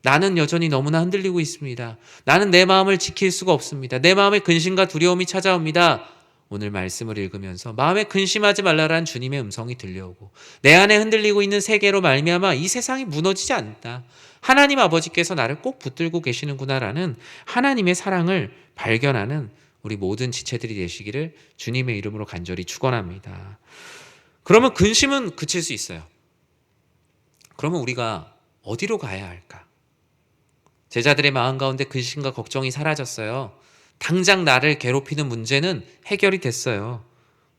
나는 여전히 너무나 흔들리고 있습니다. 나는 내 마음을 지킬 수가 없습니다. 내 마음에 근심과 두려움이 찾아옵니다. 오늘 말씀을 읽으면서 마음에 근심하지 말라라는 주님의 음성이 들려오고 내 안에 흔들리고 있는 세계로 말미암아 이 세상이 무너지지 않다. 하나님 아버지께서 나를 꼭 붙들고 계시는구나라는 하나님의 사랑을 발견하는 우리 모든 지체들이 되시기를 주님의 이름으로 간절히 축원합니다. 그러면 근심은 그칠 수 있어요. 그러면 우리가 어디로 가야 할까? 제자들의 마음 가운데 근심과 걱정이 사라졌어요. 당장 나를 괴롭히는 문제는 해결이 됐어요.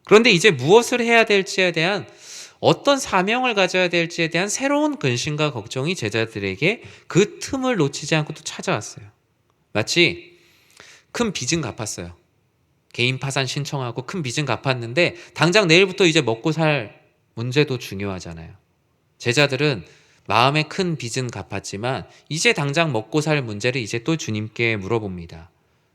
그런데 이제 무엇을 해야 될지에 대한 어떤 사명을 가져야 될지에 대한 새로운 근심과 걱정이 제자들에게 그 틈을 놓치지 않고 또 찾아왔어요. 마치 큰 빚은 갚았어요. 개인 파산 신청하고 큰 빚은 갚았는데 당장 내일부터 이제 먹고 살 문제도 중요하잖아요. 제자들은 마음의 큰 빚은 갚았지만 이제 당장 먹고 살 문제를 이제 또 주님께 물어봅니다.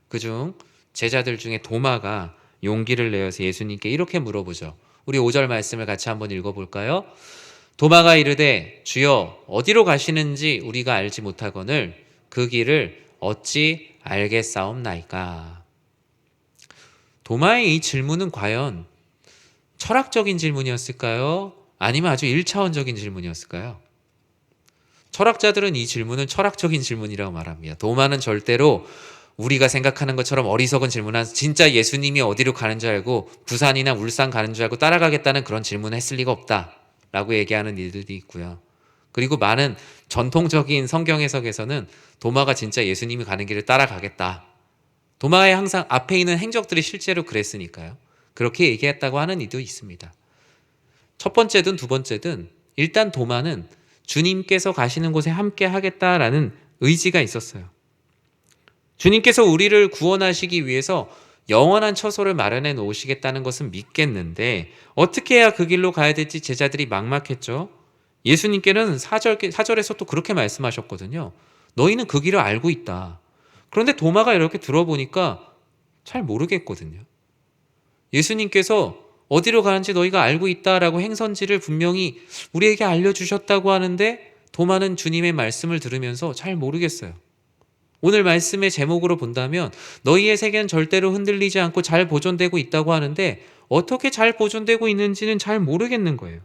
그중 제자들 중에 도마가 용기를 내어서 예수님께 이렇게 물어보죠. 우리 5절 말씀을 같이 한번 읽어볼까요? 도마가 이르되 주여 어디로 가시는지 우리가 알지 못하거늘 그 길을 어찌 알겠사옵나이까. 도마의 이 질문은 과연 철학적인 질문이었을까요? 아니면 아주 1차원적인 질문이었을까요? 철학자들은 이 질문을 철학적인 질문이라고 말합니다. 도마는 절대로 우리가 생각하는 것처럼 어리석은 질문한 진짜 예수님이 어디로 가는 줄 알고 부산이나 울산 가는 줄 알고 따라가겠다는 그런 질문을 했을 리가 없다라고 얘기하는 이들도 있고요. 그리고 많은 전통적인 성경 해석에서는 도마가 진짜 예수님이 가는 길을 따라가겠다. 도마의 항상 앞에 있는 행적들이 실제로 그랬으니까요. 그렇게 얘기했다고 하는 이도 있습니다. 첫 번째든 두 번째든 일단 도마는 주님께서 가시는 곳에 함께 하겠다라는 의지가 있었어요. 주님께서 우리를 구원하시기 위해서 영원한 처소를 마련해 놓으시겠다는 것은 믿겠는데 어떻게 해야 그 길로 가야 될지 제자들이 막막했죠. 예수님께는 4절에서 또 그렇게 말씀하셨거든요. 너희는 그 길을 알고 있다. 그런데 도마가 이렇게 들어보니까 잘 모르겠거든요. 예수님께서 어디로 가는지 너희가 알고 있다라고 행선지를 분명히 우리에게 알려주셨다고 하는데 도마는 주님의 말씀을 들으면서 잘 모르겠어요. 오늘 말씀의 제목으로 본다면 너희의 세계는 절대로 흔들리지 않고 잘 보존되고 있다고 하는데 어떻게 잘 보존되고 있는지는 잘 모르겠는 거예요.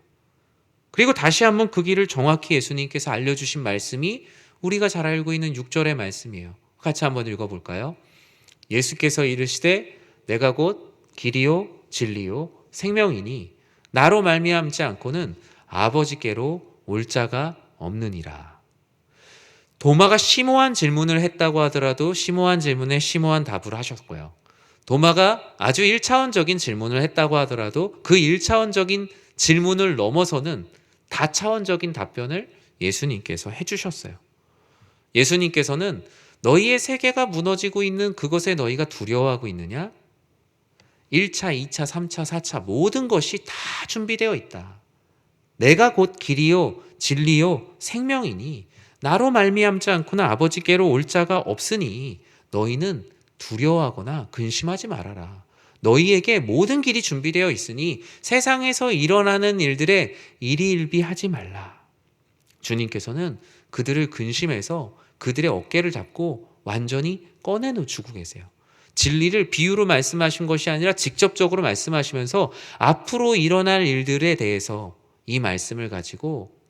그리고 다시 한번 그 길을 정확히 예수님께서 알려주신 말씀이 우리가 잘 알고 있는 6절의 말씀이에요. 같이 한번 읽어볼까요? 예수께서 이르시되 내가 곧 길이요 진리요 생명이니 나로 말미암지 않고는 아버지께로 올 자가 없느니라. 도마가 심오한 질문을 했다고 하더라도 심오한 질문에 심오한 답을 하셨고요. 도마가 아주 1차원적인 질문을 했다고 하더라도 그 1차원적인 질문을 넘어서는 다차원적인 답변을 예수님께서 해주셨어요. 예수님께서는 너희의 세계가 무너지고 있는 그것에 너희가 두려워하고 있느냐? 1차, 2차, 3차, 4차 모든 것이 다 준비되어 있다. 내가 곧 길이요 진리요 생명이니 나로 말미암지 않고는 아버지께로 올 자가 없으니 너희는 두려워하거나 근심하지 말아라. 너희에게 모든 길이 준비되어 있으니 세상에서 일어나는 일들에 일희일비하지 말라. 주님께서는 그들을 근심해서 그들의 어깨를 잡고 완전히 꺼내놓주고 계세요. 진리를 비유로 말씀하신 것이 아니라 직접적으로 말씀하시면서 앞으로 일어날 일들에 대해서 이 말씀을 가지고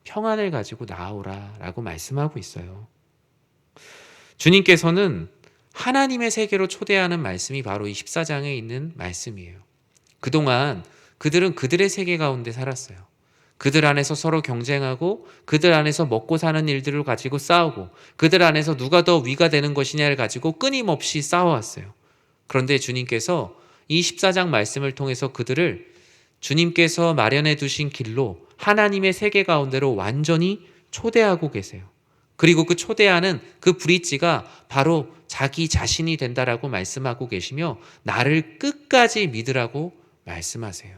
평안을 가지고 나아오라라고 말씀하고 있어요. 주님께서는 하나님의 세계로 초대하는 말씀이 바로 이 14장에 있는 말씀이에요. 그동안 그들은 그들의 세계 가운데 살았어요. 그들 안에서 서로 경쟁하고 그들 안에서 먹고 사는 일들을 가지고 싸우고 그들 안에서 누가 더 위가 되는 것이냐를 가지고 끊임없이 싸워왔어요. 그런데 주님께서 이 14장 말씀을 통해서 그들을 주님께서 마련해 두신 길로 하나님의 세계 가운데로 완전히 초대하고 계세요. 그리고 그 초대하는 그 브릿지가 바로 자기 자신이 된다라고 말씀하고 계시며 나를 끝까지 믿으라고 말씀하세요.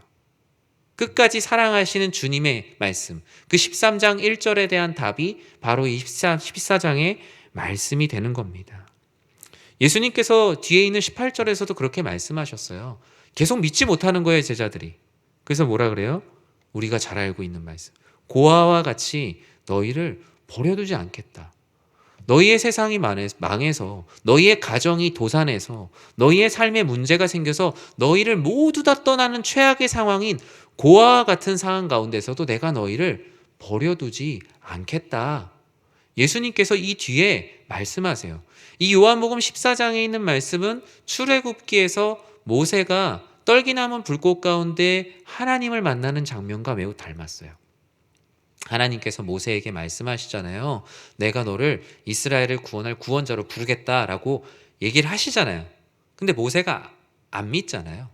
끝까지 사랑하시는 주님의 말씀, 그 13장 1절에 대한 답이 바로 이 14장의 말씀이 되는 겁니다. 예수님께서 뒤에 있는 18절에서도 그렇게 말씀하셨어요. 계속 믿지 못하는 거예요, 제자들이. 그래서 뭐라 그래요? 우리가 잘 알고 있는 말씀. 고아와 같이 너희를 버려두지 않겠다. 너희의 세상이 망해서 너희의 가정이 도산해서 너희의 삶에 문제가 생겨서 너희를 모두 다 떠나는 최악의 상황인 고아와 같은 상황 가운데서도 내가 너희를 버려두지 않겠다. 예수님께서 이 뒤에 말씀하세요. 이 요한복음 14장에 있는 말씀은 출애굽기에서 모세가 떨기나무 불꽃 가운데 하나님을 만나는 장면과 매우 닮았어요. 하나님께서 모세에게 말씀하시잖아요. 내가 너를 이스라엘을 구원할 구원자로 부르겠다라고 얘기를 하시잖아요. 근데 모세가 안 믿잖아요.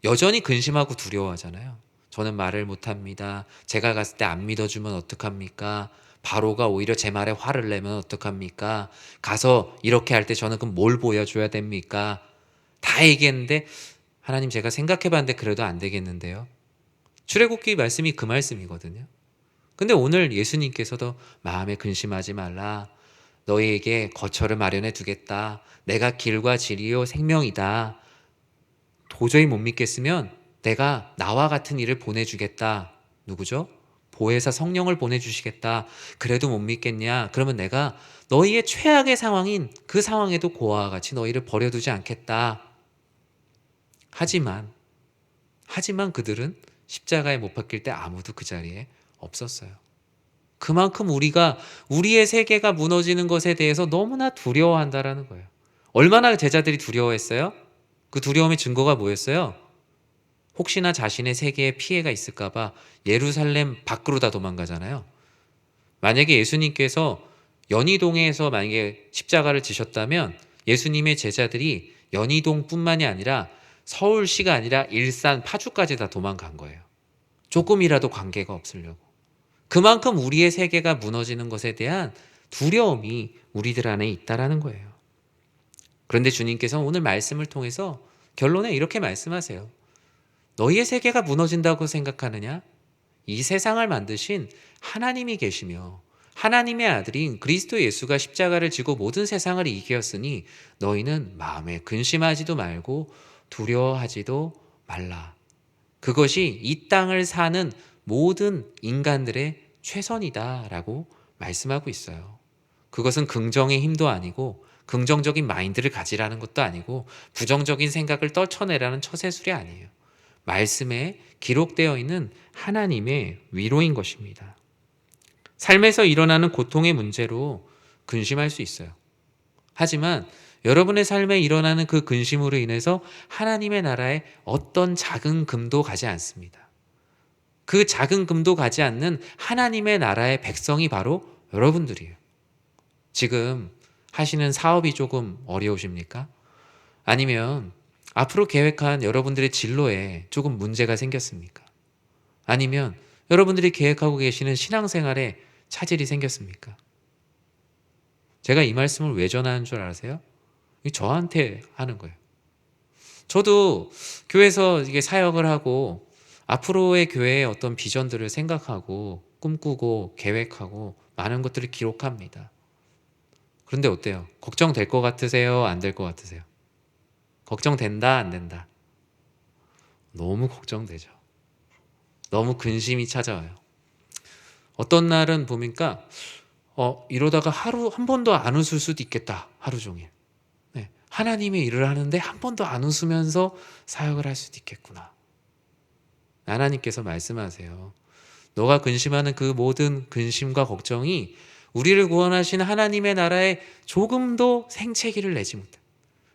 여전히 근심하고 두려워하잖아요. 저는 말을 못합니다. 제가 갔을 때 안 믿어주면 어떡합니까? 바로가 오히려 제 말에 화를 내면 어떡합니까? 가서 이렇게 할 때 저는 그럼 뭘 보여줘야 됩니까? 다 얘기했는데 하나님 제가 생각해봤는데 그래도 안 되겠는데요. 출애굽기 말씀이 그 말씀이거든요. 근데 오늘 예수님께서도 마음에 근심하지 말라. 너희에게 거처를 마련해 두겠다. 내가 길과 진리요 생명이다. 도저히 못 믿겠으면 내가 나와 같은 이를 보내주겠다. 누구죠? 보혜사 성령을 보내주시겠다. 그래도 못 믿겠냐? 그러면 내가 너희의 최악의 상황인 그 상황에도 고아와 같이 너희를 버려두지 않겠다. 하지만 그들은 십자가에 못 박힐 때 아무도 그 자리에 없었어요. 그만큼 우리가 우리의 세계가 무너지는 것에 대해서 너무나 두려워한다라는 거예요. 얼마나 제자들이 두려워했어요? 그 두려움의 증거가 뭐였어요? 혹시나 자신의 세계에 피해가 있을까 봐 예루살렘 밖으로 다 도망가잖아요. 만약에 예수님께서 연희동에서 만약에 십자가를 지셨다면 예수님의 제자들이 연희동뿐만이 아니라 서울시가 아니라 일산, 파주까지 다 도망간 거예요. 조금이라도 관계가 없으려고. 그만큼 우리의 세계가 무너지는 것에 대한 두려움이 우리들 안에 있다라는 거예요. 그런데 주님께서 오늘 말씀을 통해서 결론에 이렇게 말씀하세요. 너희의 세계가 무너진다고 생각하느냐? 이 세상을 만드신 하나님이 계시며 하나님의 아들인 그리스도 예수가 십자가를 지고 모든 세상을 이기었으니 너희는 마음에 근심하지도 말고 두려워하지도 말라. 그것이 이 땅을 사는 모든 인간들의 최선이다라고 말씀하고 있어요. 그것은 긍정의 힘도 아니고 긍정적인 마인드를 가지라는 것도 아니고 부정적인 생각을 떨쳐내라는 처세술이 아니에요. 말씀에 기록되어 있는 하나님의 위로인 것입니다. 삶에서 일어나는 고통의 문제로 근심할 수 있어요. 하지만 여러분의 삶에 일어나는 그 근심으로 인해서 하나님의 나라에 어떤 작은 금도 가지 않습니다. 그 작은 금도 가지 않는 하나님의 나라의 백성이 바로 여러분들이에요. 지금 하시는 사업이 조금 어려우십니까? 아니면 앞으로 계획한 여러분들의 진로에 조금 문제가 생겼습니까? 아니면 여러분들이 계획하고 계시는 신앙생활에 차질이 생겼습니까? 제가 이 말씀을 왜 전하는 줄 아세요? 저한테 하는 거예요. 저도 교회에서 이게 사역을 하고 앞으로의 교회의 어떤 비전들을 생각하고 꿈꾸고 계획하고 많은 것들을 기록합니다. 그런데 어때요? 걱정될 것 같으세요? 안 될 것 같으세요? 걱정된다? 안 된다? 너무 걱정되죠. 너무 근심이 찾아와요. 어떤 날은 보니까 이러다가 하루 한 번도 안 웃을 수도 있겠다. 하루 종일. 네. 하나님의 일을 하는데 한 번도 안 웃으면서 사역을 할 수도 있겠구나. 하나님께서 말씀하세요. 너가 근심하는 그 모든 근심과 걱정이 우리를 구원하신 하나님의 나라에 조금도 생채기를 내지 못해.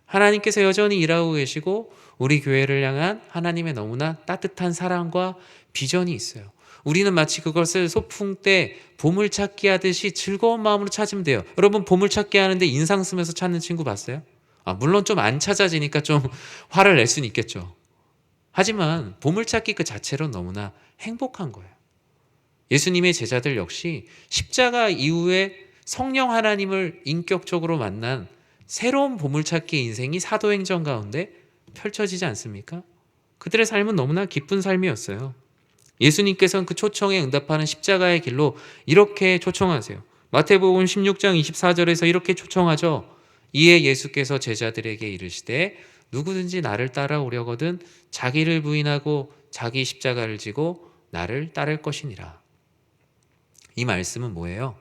하나님께서 여전히 일하고 계시고 우리 교회를 향한 하나님의 너무나 따뜻한 사랑과 비전이 있어요. 우리는 마치 그것을 소풍 때 보물찾기 하듯이 즐거운 마음으로 찾으면 돼요. 여러분 보물찾기 하는데 인상 쓰면서 찾는 친구 봤어요? 물론 좀 안 찾아지니까 좀 화를 낼 수는 있겠죠. 하지만 보물찾기 그 자체로 너무나 행복한 거예요. 예수님의 제자들 역시 십자가 이후에 성령 하나님을 인격적으로 만난 새로운 보물찾기 인생이 사도행전 가운데 펼쳐지지 않습니까? 그들의 삶은 너무나 기쁜 삶이었어요. 예수님께서는 그 초청에 응답하는 십자가의 길로 이렇게 초청하세요. 마태복음 16장 24절에서 이렇게 초청하죠. 이에 예수께서 제자들에게 이르시되 누구든지 나를 따라오려거든 자기를 부인하고 자기 십자가를 지고 나를 따를 것이니라. 이 말씀은 뭐예요?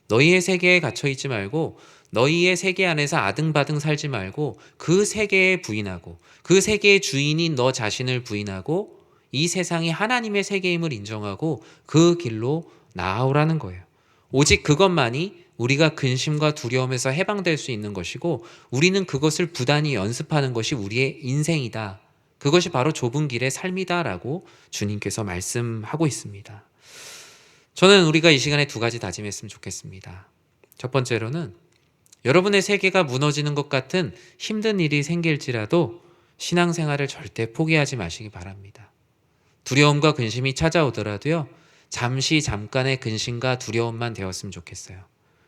너희의 세계에 갇혀 있지 말고 너희의 세계 안에서 아등바등 살지 말고 그 세계에 부인하고 그 세계의 주인인 너 자신을 부인하고 이 세상이 하나님의 세계임을 인정하고 그 길로 나아오라는 거예요. 오직 그것만이 우리가 근심과 두려움에서 해방될 수 있는 것이고 우리는 그것을 부단히 연습하는 것이 우리의 인생이다. 그것이 바로 좁은 길의 삶이다라고 주님께서 말씀하고 있습니다. 저는 우리가 이 시간에 두 가지 다짐했으면 좋겠습니다. 첫 번째로는 여러분의 세계가 무너지는 것 같은 힘든 일이 생길지라도 신앙생활을 절대 포기하지 마시기 바랍니다. 두려움과 근심이 찾아오더라도요, 잠시 잠깐의 근심과 두려움만 되었으면 좋겠어요.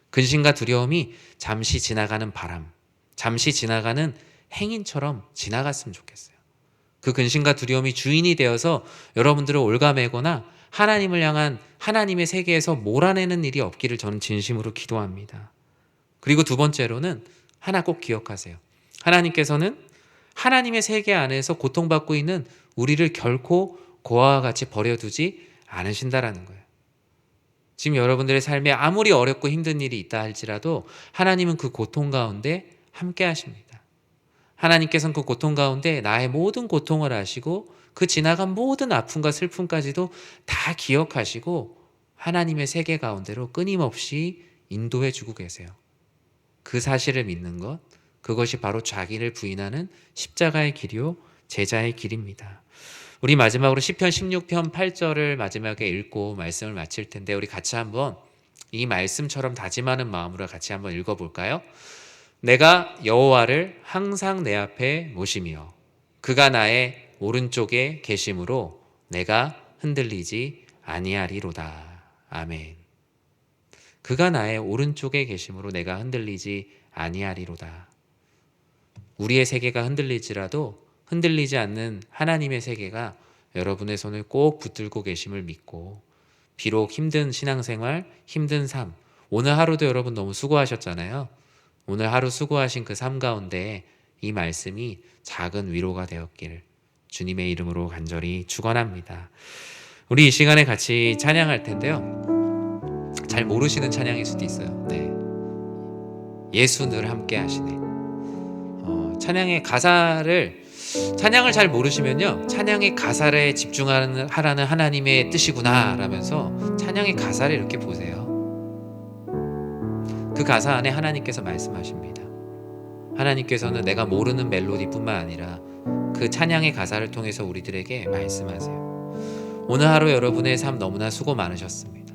근심과 두려움이 잠시 지나가는 바람, 잠시 지나가는 행인처럼 지나갔으면 좋겠어요. 그 근심과 두려움이 주인이 되어서 여러분들을 올가매거나 하나님을 향한 하나님의 세계에서 몰아내는 일이 없기를 저는 진심으로 기도합니다. 그리고 두 번째로는 하나 꼭 기억하세요. 하나님께서는 하나님의 세계 안에서 고통받고 있는 우리를 결코 고아와 같이 버려두지 않으신다라는 거예요. 지금 여러분들의 삶에 아무리 어렵고 힘든 일이 있다 할지라도 하나님은 그 고통 가운데 함께 하십니다. 하나님께서는 그 고통 가운데 나의 모든 고통을 아시고 그 지나간 모든 아픔과 슬픔까지도 다 기억하시고 하나님의 세계 가운데로 끊임없이 인도해 주고 계세요. 그 사실을 믿는 것, 그것이 바로 자기를 부인하는 십자가의 길이요 제자의 길입니다. 우리 마지막으로 시편 16편 8절을 마지막에 읽고 말씀을 마칠 텐데, 우리 같이 한번 이 말씀처럼 다짐하는 마음으로 같이 한번 읽어볼까요? 내가 여호와를 항상 내 앞에 모시며 그가 나의 오른쪽에 계심으로 내가 흔들리지 아니하리로다. 아멘. 그가 나의 오른쪽에 계심으로 내가 흔들리지 아니하리로다. 우리의 세계가 흔들리지라도 흔들리지 않는 하나님의 세계가 여러분의 손을 꼭 붙들고 계심을 믿고, 비록 힘든 신앙생활, 힘든 삶, 오늘 하루도 여러분 너무 수고하셨잖아요. 오늘 하루 수고하신 그 삶 가운데 이 말씀이 작은 위로가 되었기를 주님의 이름으로 간절히 축원합니다. 우리 이 시간에 같이 찬양할 텐데요, 잘 모르시는 찬양일 수도 있어요. 네. 예수 늘 함께 하시네. 찬양의 가사를, 찬양을 잘 모르시면요, 찬양의 가사에 집중하라는 하나님의 뜻이구나 라면서 찬양의 가사를 이렇게 보세요. 그 가사 안에 하나님께서 말씀하십니다. 하나님께서는 내가 모르는 멜로디뿐만 아니라 그 찬양의 가사를 통해서 우리들에게 말씀하세요. 오늘 하루 여러분의 삶 너무나 수고 많으셨습니다.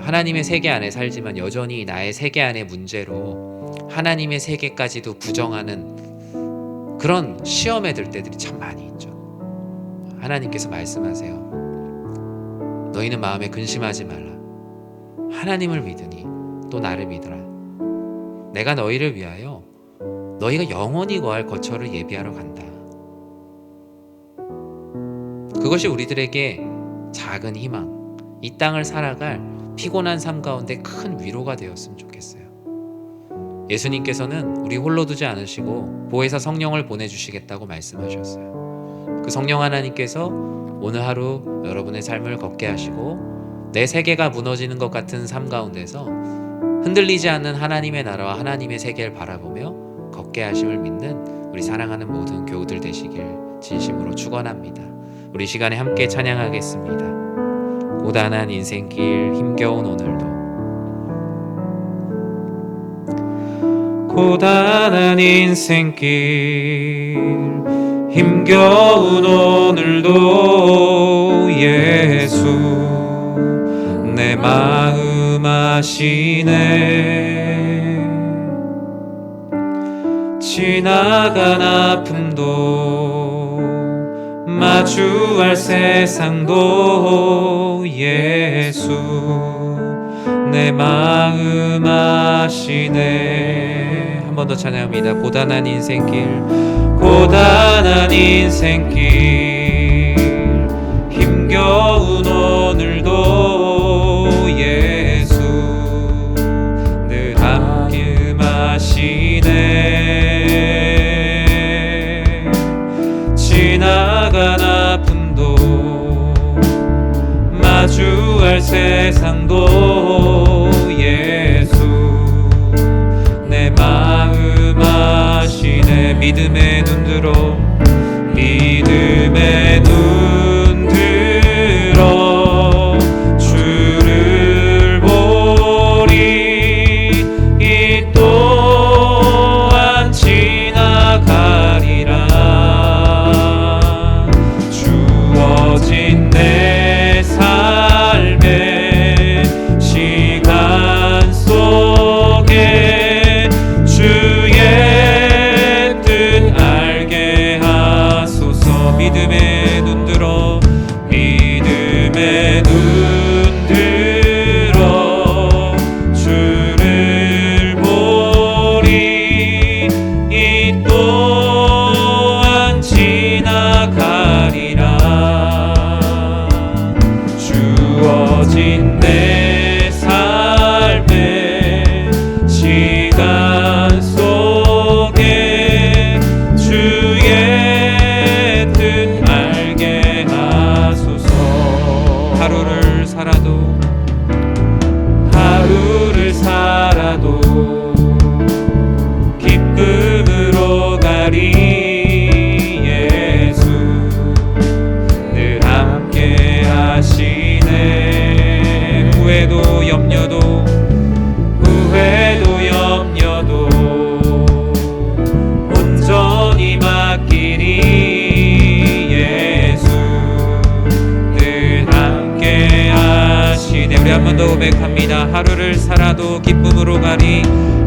하나님의 세계 안에 살지만 여전히 나의 세계 안의 문제로 하나님의 세계까지도 부정하는 그런 시험에 들 때들이 참 많이 있죠. 하나님께서 말씀하세요. 너희는 마음에 근심하지 말라. 하나님을 믿으니 또 나를 믿으라. 내가 너희를 위하여 너희가 영원히 거할 거처를 예비하러 간다. 그것이 우리들에게 작은 희망, 이 땅을 살아갈 피곤한 삶 가운데 큰 위로가 되었으면 좋겠어요. 예수님께서는 우리 홀로 두지 않으시고 보혜사 성령을 보내주시겠다고 말씀하셨어요. 그 성령 하나님께서 오늘 하루 여러분의 삶을 걷게 하시고, 내 세계가 무너지는 것 같은 삶 가운데서 흔들리지 않는 하나님의 나라와 하나님의 세계를 바라보며 걷게 하심을 믿는 우리 사랑하는 모든 교우들 되시길 진심으로 축원합니다. 우리 시간에 함께 찬양하겠습니다. 고단한 인생길 힘겨운 오늘도, 고단한 인생길 힘겨운 오늘도 예수 내 마음 아시네. 지나간 아픔도 마주할 세상도 예수 내 마음 아시네. 한 번 더 찬양합니다. 고단한 인생길, 고단한 인생길 힘겨운 오늘도 예수 늘 함께 마시네. 지나간 아픔도 마주할 세상도 예수 내 마음 아시네. 믿음의 눈 들어, 믿음의 눈 들어 주를 보리. 이 또한 지나가리라. 주어진 내 삶의 시간 속에 주의 뜻 알게 하소서. 믿음의 주어진 내 삶의 시간 속에 주의 뜻 알게 하소서. 하루를 살아도 기쁨으로 가리. 예수 늘 함께 하시네. 후회도 염려도 온전히 맡기리. 예수 늘 함께 하시네. 우리 한 번 더 고백합니다. 하루를 살아도 기쁨으로 가리.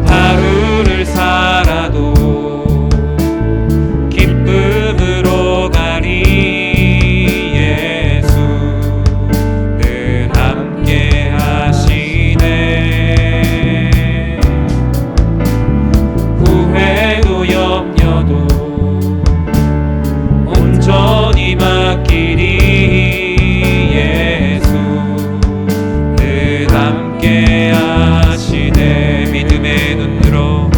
하루를 살아도 기쁨으로 가리. 예수 늘 함께 하시네. 후회도 염려도 온전히 맡기리. 예수 늘 함께 하시네. 믿음의 눈 들어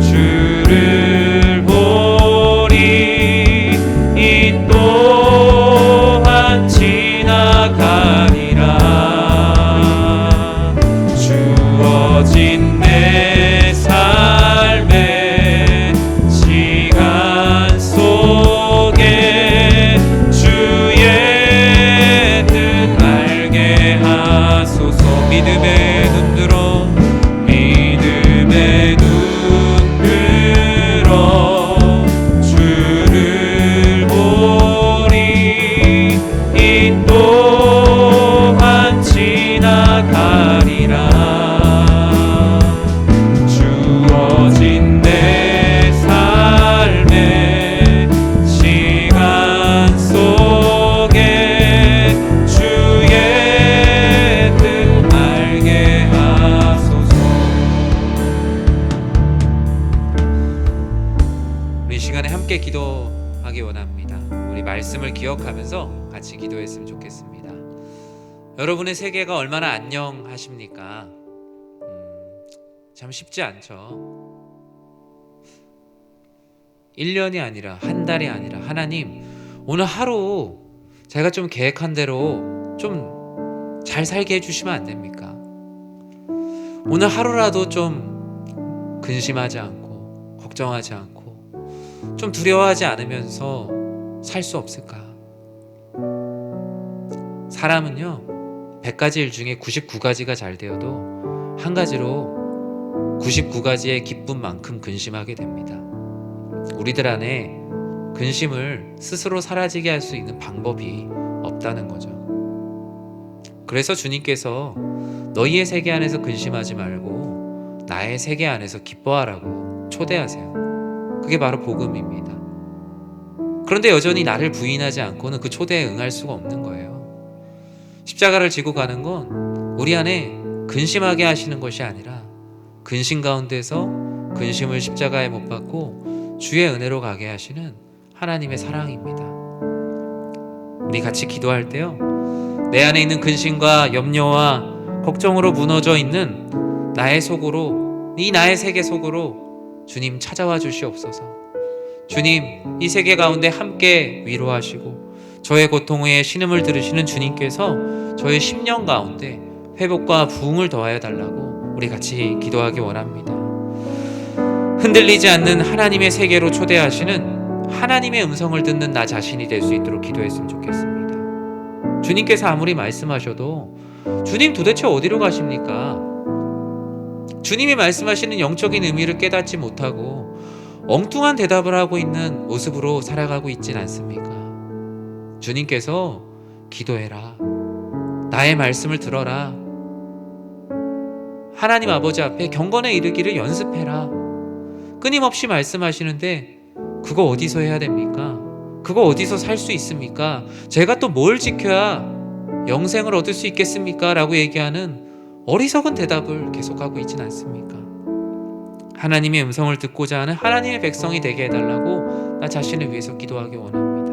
주를 보리. 이 또한 지나가리라. 주어진 내 삶의 시간 속에 주의 뜻 알게 하소서. 믿음의 눈 들어 주를 보리. 이 또한 지나가리라. 주어진 내 삶의 시간 속에 주의 뜻 알게 하소서. 우리 시간에 함께 기도하기 원합니다. 우리 말씀을 기억하면서 같이 기도했으면 좋겠습니다. 여러분의 세계가 얼마나 안녕하십니까? 참 쉽지 않죠. 1년이 아니라 한 달이 아니라 하나님 오늘 하루 제가 좀 계획한 대로 좀 잘 살게 해주시면 안 됩니까? 오늘 하루라도 좀 근심하지 않고 걱정하지 않고 좀 두려워하지 않으면서 살 수 없을까? 사람은요 100가지 일 중에 99가지가 잘 되어도 한 가지로 99가지의 기쁨만큼 근심하게 됩니다. 우리들 안에 근심을 스스로 사라지게 할 수 있는 방법이 없다는 거죠. 그래서 주님께서 너희의 세계 안에서 근심하지 말고 나의 세계 안에서 기뻐하라고 초대하세요. 그게 바로 복음입니다. 그런데 여전히 나를 부인하지 않고는 그 초대에 응할 수가 없는 거예요. 십자가를 지고 가는 건 우리 안에 근심하게 하시는 것이 아니라 근심 가운데서 근심을 십자가에 못 박고 주의 은혜로 가게 하시는 하나님의 사랑입니다. 우리 같이 기도할 때요, 내 안에 있는 근심과 염려와 걱정으로 무너져 있는 나의 속으로, 이 나의 세계 속으로 주님 찾아와 주시옵소서. 주님, 이 세계 가운데 함께 위로하시고 저의 고통에 신음을 들으시는 주님께서 저의 심령 가운데 회복과 부흥을 더하여 달라고 우리 같이 기도하기 원합니다. 흔들리지 않는 하나님의 세계로 초대하시는 하나님의 음성을 듣는 나 자신이 될 수 있도록 기도했으면 좋겠습니다. 주님께서 아무리 말씀하셔도 주님 도대체 어디로 가십니까? 주님이 말씀하시는 영적인 의미를 깨닫지 못하고 엉뚱한 대답을 하고 있는 모습으로 살아가고 있진 않습니까? 주님께서 기도해라, 나의 말씀을 들어라, 하나님 아버지 앞에 경건에 이르기를 연습해라, 끊임없이 말씀하시는데 그거 어디서 해야 됩니까? 그거 어디서 살 수 있습니까? 제가 또 뭘 지켜야 영생을 얻을 수 있겠습니까? 라고 얘기하는 어리석은 대답을 계속하고 있진 않습니까? 하나님의 음성을 듣고자 하는 하나님의 백성이 되게 해달라고 나 자신을 위해서 기도하기 원합니다.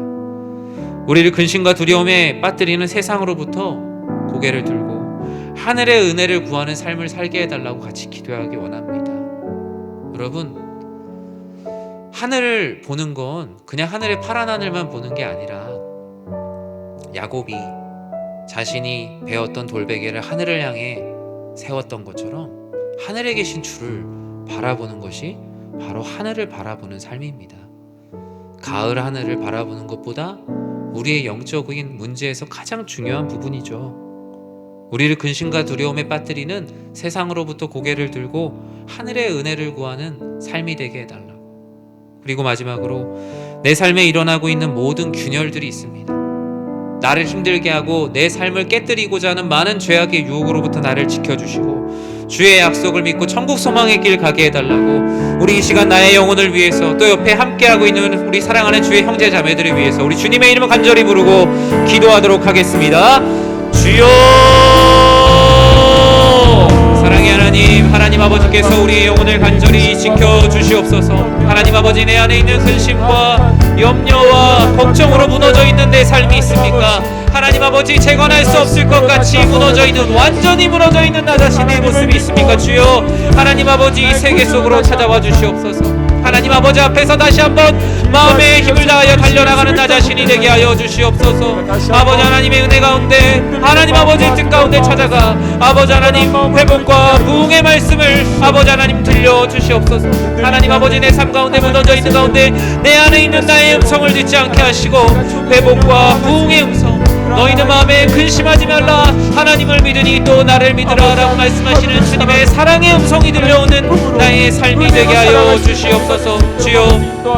우리를 근심과 두려움에 빠뜨리는 세상으로부터 고개를 들고 하늘의 은혜를 구하는 삶을 살게 해달라고 같이 기도하기 원합니다. 여러분, 하늘을 보는 건 그냥 하늘의 파란 하늘만 보는 게 아니라 야곱이 자신이 베었던 돌베개를 하늘을 향해 세웠던 것처럼 하늘에 계신 주를 바라보는 것이 바로 하늘을 바라보는 삶입니다. 가을 하늘을 바라보는 것보다 우리의 영적인 문제에서 가장 중요한 부분이죠. 우리를 근심과 두려움에 빠뜨리는 세상으로부터 고개를 들고 하늘의 은혜를 구하는 삶이 되게 해달라. 그리고 마지막으로 내 삶에 일어나고 있는 모든 균열들이 있습니다. 나를 힘들게 하고 내 삶을 깨뜨리고자 하는 많은 죄악의 유혹으로부터 나를 지켜주시고 주의 약속을 믿고 천국 소망의 길 가게 해달라고, 우리 이 시간 나의 영혼을 위해서 또 옆에 함께하고 있는 우리 사랑하는 주의 형제 자매들을 위해서 우리 주님의 이름을 간절히 부르고 기도하도록 하겠습니다. 주여, 사랑의 하나님, 하나님 아버지께서 우리의 영혼을 간절히 지켜주시옵소서. 하나님 아버지, 내 안에 있는 근심과 염려와 걱정으로 무너져 있는 내 삶이 있습니까? 하나님 아버지, 재건할 수 없을 것 같이 무너져 있는, 완전히 무너져 있는 나 자신의 모습이 있습니까? 주여, 하나님 아버지, 이 세계 속으로 찾아와 주시옵소서. 하나님 아버지 앞에서 다시 한번 마음의 힘을 다하여 달려나가는 나 자신이 되게 하여 주시옵소서. 아버지 하나님의 은혜 가운데, 하나님 아버지의 뜻 가운데 찾아가 아버지 하나님 회복과 부흥의 말씀을 아버지 하나님 들려주시옵소서. 하나님 아버지, 내 삶 가운데 무너져 있는 가운데 내 안에 있는 나의 음성을 듣지 않게 하시고 회복과 부흥의 음성, 너희는 마음에 근심하지 말라, 하나님을 믿으니 또 나를 믿으라 라고 말씀하시는 주님의 사랑의 음성이 들려오는 나의 삶이 되게 하여 주시옵소서. 주여,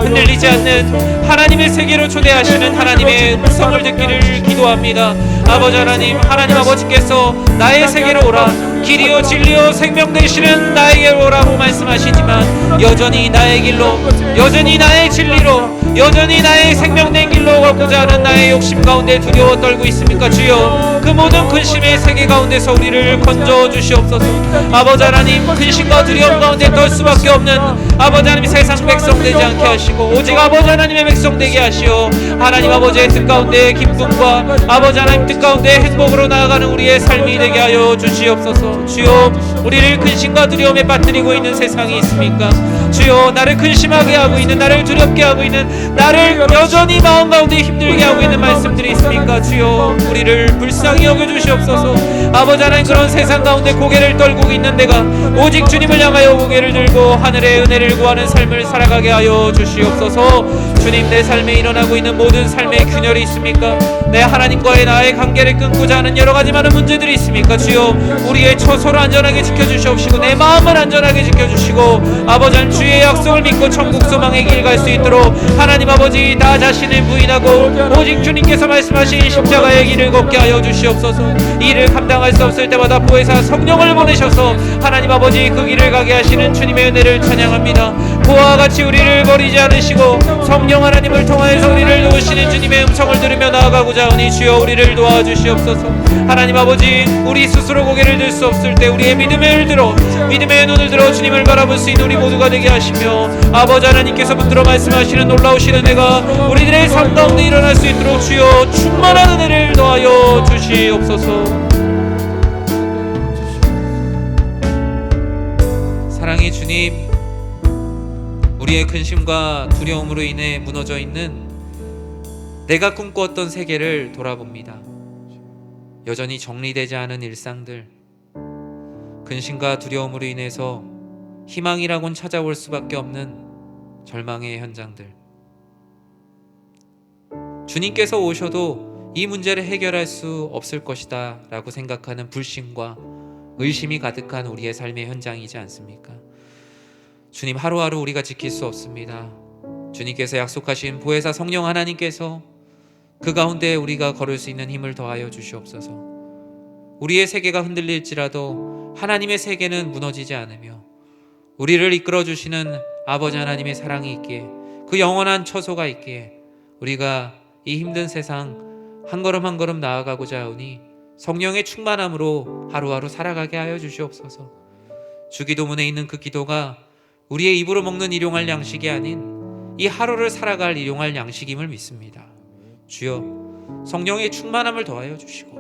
흔들리지 않는 하나님의 세계로 초대하시는 하나님의 음성을 듣기를 기도합니다. 아버지 하나님, 하나님 아버지께서 나의 세계로 오라, 길이요 진리요 생명 되시는 나에게로 오라고 말씀하시지만 여전히 나의 길로, 여전히 나의 진리로, 여전히 나의 생명된 길로 걷고자 하는 나의 욕심 가운데 두려워 떨고 있습니까? 주여, 그 모든 근심의 세계 가운데서 우리를 건져 주시옵소서. 아버지 하나님, 근심과 두려움 가운데 떨 수밖에 없는 아버지 하나님 세상 백성 되지 않게 하시고 오직 아버지 하나님의 백성 되게 하시오. 하나님 아버지의 뜻 가운데 기쁨과 아버지 하나님 뜻 가운데 행복으로 나아가는 우리의 삶이 되게 하여 주시옵소서. 주여, 우리를 근심과 두려움에 빠뜨리고 있는 세상이 있습니까? 주여, 나를 근심하게 하고 있는, 나를 두렵게 하고 있는, 나를 여전히 마음 가운데 힘들게 하고 있는 말씀들이 있습니까? 주여, 우리를 불쌍히 여겨주시옵소서. 아버지 하나님, 그런 세상 가운데 고개를 떨고 있는 내가 오직 주님을 향하여 고개를 들고 하늘의 은혜를 구하는 삶을 살아가게 하여 주시옵소서. 주님, 내 삶에 일어나고 있는 모든 삶의 균열이 있습니까? 내 하나님과의 나의 관계를 끊고자 하는 여러 가지 많은 문제들이 있습니까? 주여, 우리의 처소를 안전하게 지켜주시옵시고 내 마음을 안전하게 지켜주시고 아버지 하나님, 주의 약속을 믿고 천국 소망의 길 갈 수 있도록 하나님 아버지, 나 자신을 부인하고 오직 주님께서 말씀하신 십자가의 길을 걷게 하여 주시옵소서. 이를 감당할 수 없을 때마다 보혜사 성령을 보내셔서 하나님 아버지 그 길을 가게 하시는 주님의 은혜를 찬양합니다. 보아와 같이 우리를 버리지 않으시고 성령 하나님을 통하여서 우리를 도우시는 주님의 음성을 들으며 나아가고자 하니 주여, 우리를 도와주시옵소서. 하나님 아버지, 우리 스스로 고개를 들 수 없을 때 우리의 믿음의 눈을 들어 주님을 바라볼 수 있는 우리 모두가 되게 하시며 아버지 하나님께서 붙들어 말씀하시는 놀라우신 은혜가 우리들의 삶 가운데 일어날 수 있도록 주여 충만한 은혜를 더하여 주시옵소서. 사랑의 주님, 우리의 근심과 두려움으로 인해 무너져 있는 내가 꿈꾸었던 세계를 돌아봅니다. 여전히 정리되지 않은 일상들, 근심과 두려움으로 인해서 희망이라곤 찾아올 수밖에 없는 절망의 현장들, 주님께서 오셔도 이 문제를 해결할 수 없을 것이다 라고 생각하는 불신과 의심이 가득한 우리의 삶의 현장이지 않습니까? 주님, 하루하루 우리가 지킬 수 없습니다. 주님께서 약속하신 보혜사 성령 하나님께서 그 가운데 우리가 걸을 수 있는 힘을 더하여 주시옵소서. 우리의 세계가 흔들릴지라도 하나님의 세계는 무너지지 않으며 우리를 이끌어 주시는 아버지 하나님의 사랑이 있기에, 그 영원한 처소가 있기에 우리가 이 힘든 세상 한 걸음 한 걸음 나아가고자 하오니 성령의 충만함으로 하루하루 살아가게 하여 주시옵소서. 주기도문에 있는 그 기도가 우리의 입으로 먹는 일용할 양식이 아닌 이 하루를 살아갈 일용할 양식임을 믿습니다. 주여, 성령의 충만함을 더하여 주시고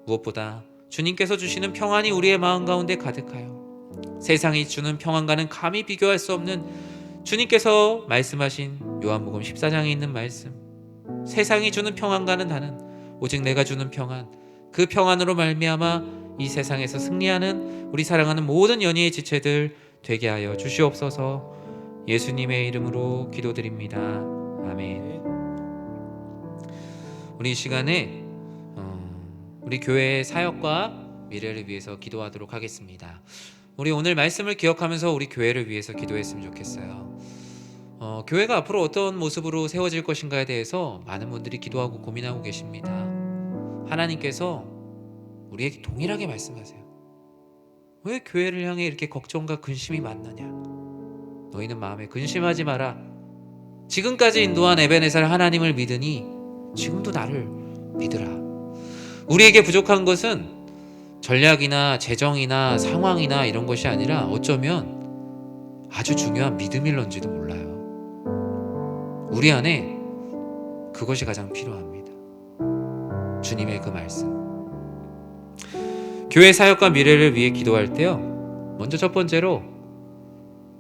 무엇보다 주님께서 주시는 평안이 우리의 마음 가운데 가득하여 세상이 주는 평안과는 감히 비교할 수 없는 주님께서 말씀하신 요한복음 14장에 있는 말씀, 세상이 주는 평안과는 다른 오직 내가 주는 평안, 그 평안으로 말미암아 이 세상에서 승리하는 우리 사랑하는 모든 연희의 지체들 되게 하여 주시옵소서. 예수님의 이름으로 기도드립니다. 아멘. 우리 이 시간에 우리 교회의 사역과 미래를 위해서 기도하도록 하겠습니다. 우리 오늘 말씀을 기억하면서 우리 교회를 위해서 기도했으면 좋겠어요. 교회가 앞으로 어떤 모습으로 세워질 것인가에 대해서 많은 분들이 기도하고 고민하고 계십니다. 하나님께서 우리에게 동일하게 말씀하세요. 왜 교회를 향해 이렇게 걱정과 근심이 많느냐? 너희는 마음에 근심하지 마라. 지금까지 인도한 에베네살 하나님을 믿으니 지금도 나를 믿으라. 우리에게 부족한 것은 전략이나 재정이나 상황이나 이런 것이 아니라 어쩌면 아주 중요한 믿음일런지도 몰라요. 우리 안에 그것이 가장 필요합니다. 주님의 그 말씀. 교회 사역과 미래를 위해 기도할 때요, 먼저 첫 번째로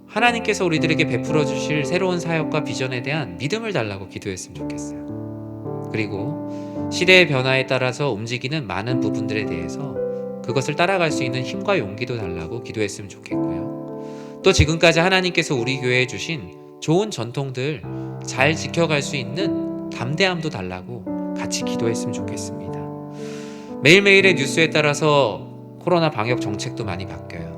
하나님께서 우리들에게 베풀어 주실 새로운 사역과 비전에 대한 믿음을 달라고 기도했으면 좋겠어요. 그리고 시대의 변화에 따라서 움직이는 많은 부분들에 대해서 그것을 따라갈 수 있는 힘과 용기도 달라고 기도했으면 좋겠고요. 또 지금까지 하나님께서 우리 교회에 주신 좋은 전통들 잘 지켜갈 수 있는 담대함도 달라고 같이 기도했으면 좋겠습니다. 매일매일의 뉴스에 따라서 코로나 방역 정책도 많이 바뀌어요.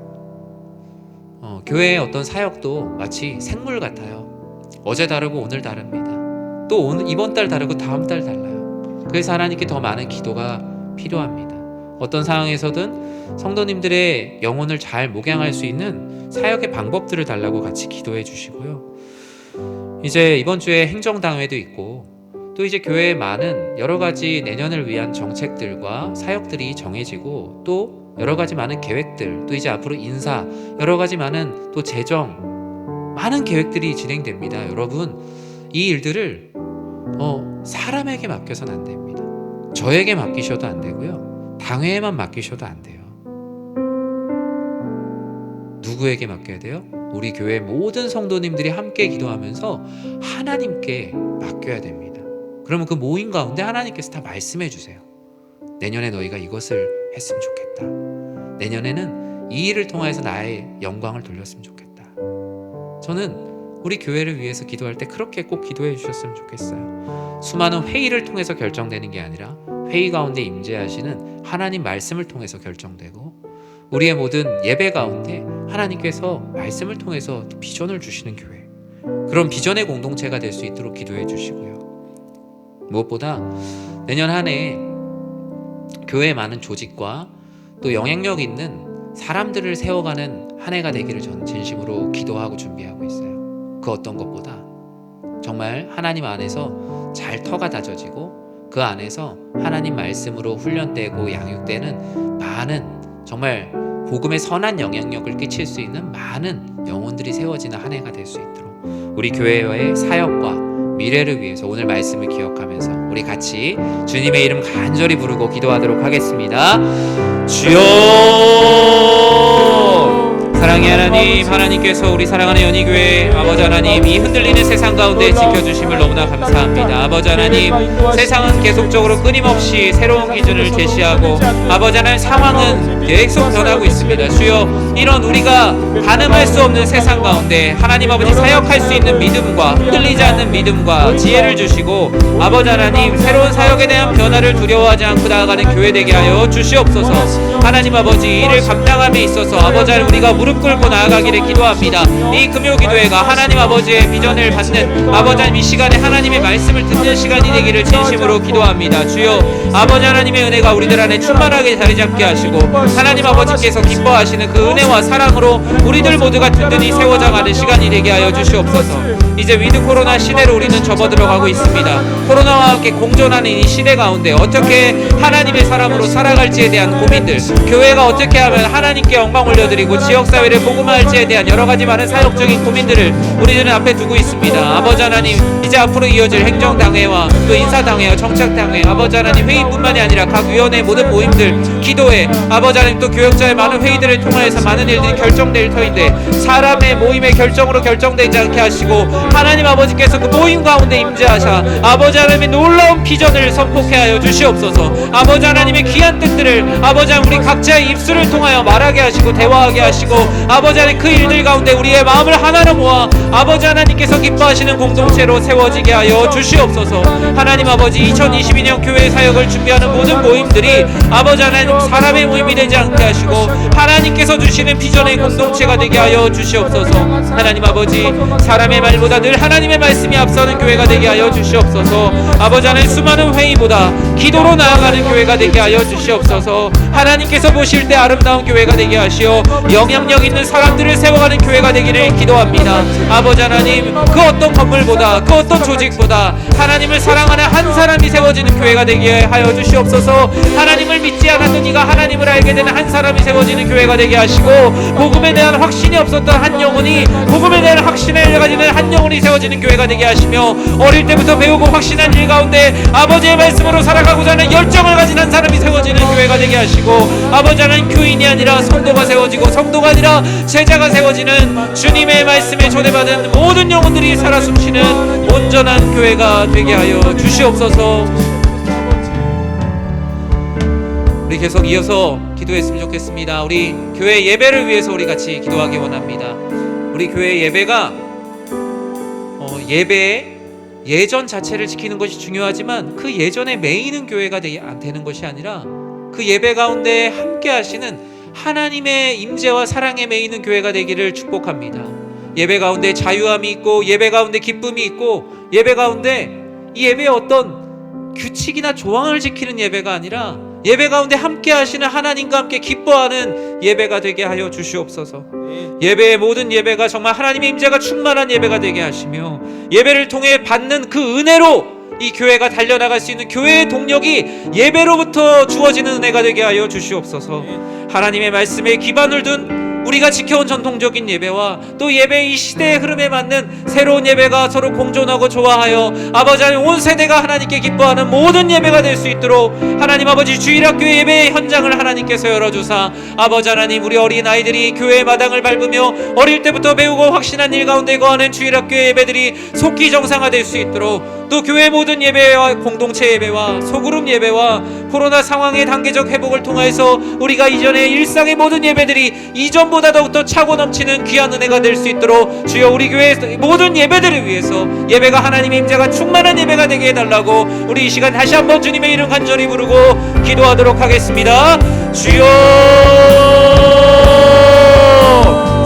교회의 어떤 사역도 마치 생물 같아요. 어제 다르고 오늘 다릅니다. 또 이번 달 다르고 다음 달 달라요. 그래서 하나님께 더 많은 기도가 필요합니다. 어떤 상황에서든 성도님들의 영혼을 잘 목양할 수 있는 사역의 방법들을 달라고 같이 기도해 주시고요. 이제 이번 주에 행정당회도 있고 또 이제 교회에 많은 여러 가지 내년을 위한 정책들과 사역들이 정해지고 또 여러 가지 많은 계획들, 또 이제 앞으로 인사, 여러 가지 많은 또 재정, 많은 계획들이 진행됩니다. 여러분, 이 일들을 사람에게 맡겨서는 안 됩니다. 저에게 맡기셔도 안 되고요. 당회에만 맡기셔도 안 돼요. 누구에게 맡겨야 돼요? 우리 교회 모든 성도님들이 함께 기도하면서 하나님께 맡겨야 됩니다. 그러면 그 모임 가운데 하나님께서 다 말씀해 주세요. 내년에 너희가 이것을 했으면 좋겠다. 내년에는 이 일을 통해서 나의 영광을 돌렸으면 좋겠다. 저는 우리 교회를 위해서 기도할 때 그렇게 꼭 기도해 주셨으면 좋겠어요. 수많은 회의를 통해서 결정되는 게 아니라 회의 가운데 임재하시는 하나님 말씀을 통해서 결정되고 우리의 모든 예배 가운데 하나님께서 말씀을 통해서 비전을 주시는 교회, 그런 비전의 공동체가 될 수 있도록 기도해 주시고요. 무엇보다 내년 한 해 교회의 많은 조직과 또 영향력 있는 사람들을 세워가는 한 해가 되기를 저는 진심으로 기도하고 준비하고 있어요. 그 어떤 것보다 정말 하나님 안에서 잘 터가 다져지고 그 안에서 하나님 말씀으로 훈련되고 양육되는 많은 정말 복음의 선한 영향력을 끼칠 수 있는 많은 영혼들이 세워지는 한 해가 될 수 있도록 우리 교회의 사역과 미래를 위해서 오늘 말씀을 기억하면서 우리 같이 주님의 이름 간절히 부르고 기도하도록 하겠습니다. 주여, 사랑의 하나님, 하나님께서 우리 사랑하는 연희교회 아버지 하나님, 이 흔들리는 세상 가운데 지켜주심을 너무나 감사합니다. 아버지 하나님, 세상은 계속적으로 끊임없이 새로운 기준을 제시하고 아버지 하나님, 상황은 계속 변하고 있습니다. 주여, 이런 우리가 가늠할 수 없는 세상 가운데 하나님 아버지 사역할 수 있는 믿음과 흔들리지 않는 믿음과 지혜를 주시고 아버지 하나님, 새로운 사역에 대한 변화를 두려워하지 않고 나아가는 교회 되게 하여 주시옵소서. 하나님 아버지, 이를 감당함에 있어서 아버지 하나님, 우리가 무릎 꿇고 나아가기를 기도합니다. 이 금요 기도회가 하나님 아버지의 비전을 받는 아버지 하나님, 이 시간에 하나님의 말씀을 듣는 시간이 되기를 진심으로 기도합니다. 주여, 아버지 하나님의 은혜가 우리들 안에 충만하게 자리 잡게 하시고 하나님 아버지께서 기뻐하시는 그 은혜와 사랑으로 우리들 모두가 든든히 세워져가는 시간이 되게 하여 주시옵소서. 이제 위드 코로나 시대로 우리는 접어들어가고 있습니다. 코로나와 함께 공존하는 이 시대 가운데 어떻게 하나님의 사람으로 살아갈지에 대한 고민들, 교회가 어떻게 하면 하나님께 영광 올려드리고 지역사회를 복음화할지에 대한 여러 가지 많은 사역적인 고민들을 우리들은 앞에 두고 있습니다. 아버지 하나님, 이제 앞으로 이어질 행정당회와 또 인사당회와 정착당회, 아버지 하나님 회의뿐만이 아니라 각 위원회 모든 모임들, 기도회, 아버지 하나님 또 교역자의 많은 회의들을 통하여서 많은 일들이 결정될 터인데 사람의 모임의 결정으로 결정되지 않게 하시고 하나님 아버지께서 그 모임 가운데 임재하사 아버지 하나님의 놀라운 비전을 선포케 하여 주시옵소서. 아버지 하나님의 귀한 뜻들을 아버지 하나님 우리 각자의 입술을 통하여 말하게 하시고 대화하게 하시고 아버지 하나님 그 일들 가운데 우리의 마음을 하나로 모아 아버지 하나님께서 기뻐하시는 공동체로 세워지게 하여 주시옵소서. 하나님 아버지 2022년 교회 사역을 준비하는 모든 모임들이 아버지 하나님 사람의 모임이 되지 않게 하시고 하나님께서 주시는 비전의 공동체가 되게 하여 주시옵소서. 하나님 아버지 사람의 말보다 늘 하나님의 말씀이 앞서는 교회가 되게 하여 주시옵소서. 아버지 하나님 수많은 회의보다 기도로 나아가는 교회가 되게 하여 주시옵소서. 하나님께서 보실 때 아름다운 교회가 되게 하시어 영향력 있는 사람들을 세워가는 교회가 되기를 기도합니다. 아버지 하나님 그 어떤 건물보다 그 어떤 조직보다 하나님을 사랑하는 한 사람이 세워지는 교회가 되게 하여 주시옵소서. 하나님을 믿지 않았던 이가 하나님을 알게 되는 한 사람이 세워지는 교회가 되게 하시고 복음에 대한 확신이 없었던 한 영혼이 복음에 대한 확신을 가지는 한 영혼이 세워지는 교회가 되게 하시며 어릴 때부터 배우고 확신한 일 가운데 아버지의 말씀으로 살아가고자 하는 열정을 가진 한 사람이 세워지는 교회가 되게 하시고 아버지 하나님 교인이 아니라 성도가 세워지고 성도가 아니라 제자가 세워지는 주님의 말씀에 초대받은 모든 영혼들이 살아 숨쉬는 온전한 교회가 되게 하여 주시옵소서. 우리 계속 이어서 기도했으면 좋겠습니다. 우리 교회 예배를 위해서 우리 같이 기도하기 원합니다. 우리 교회 예배가 예배의 예전 자체를 지키는 것이 중요하지만 그 예전에 메이는 교회가 되는 것이 아니라 그 예배 가운데 함께 하시는 하나님의 임재와 사랑에 메이는 교회가 되기를 축복합니다. 예배 가운데 자유함이 있고 예배 가운데 기쁨이 있고 예배 가운데 이 예배의 어떤 규칙이나 조항을 지키는 예배가 아니라 예배 가운데 함께 하시는 하나님과 함께 기뻐하는 예배가 되게 하여 주시옵소서. 예배의 모든 예배가 정말 하나님의 임재가 충만한 예배가 되게 하시며 예배를 통해 받는 그 은혜로 이 교회가 달려나갈 수 있는 교회의 동력이 예배로부터 주어지는 은혜가 되게 하여 주시옵소서. 하나님의 말씀에 기반을 둔 우리가 지켜온 전통적인 예배와 또 예배의 이 시대의 흐름에 맞는 새로운 예배가 서로 공존하고 조화하여 아버지 하나님 온 세대가 하나님께 기뻐하는 모든 예배가 될 수 있도록 하나님 아버지 주일학교의 예배의 현장을 하나님께서 열어주사 아버지 하나님 우리 어린 아이들이 교회의 마당을 밟으며 어릴 때부터 배우고 확신한 일 가운데 거하는 주일학교의 예배들이 속기 정상화될 수 있도록 또 교회 모든 예배와 공동체 예배와 소그룹 예배와 코로나 상황의 단계적 회복을 통해서 우리가 이전의 일상의 모든 예배들이 이전보다 더욱더 차고 넘치는 귀한 은혜가 될 수 있도록 주여 우리 교회의 모든 예배들을 위해서 예배가 하나님의 임재가 충만한 예배가 되게 해달라고 우리 이 시간 다시 한번 주님의 이름 간절히 부르고 기도하도록 하겠습니다. 주여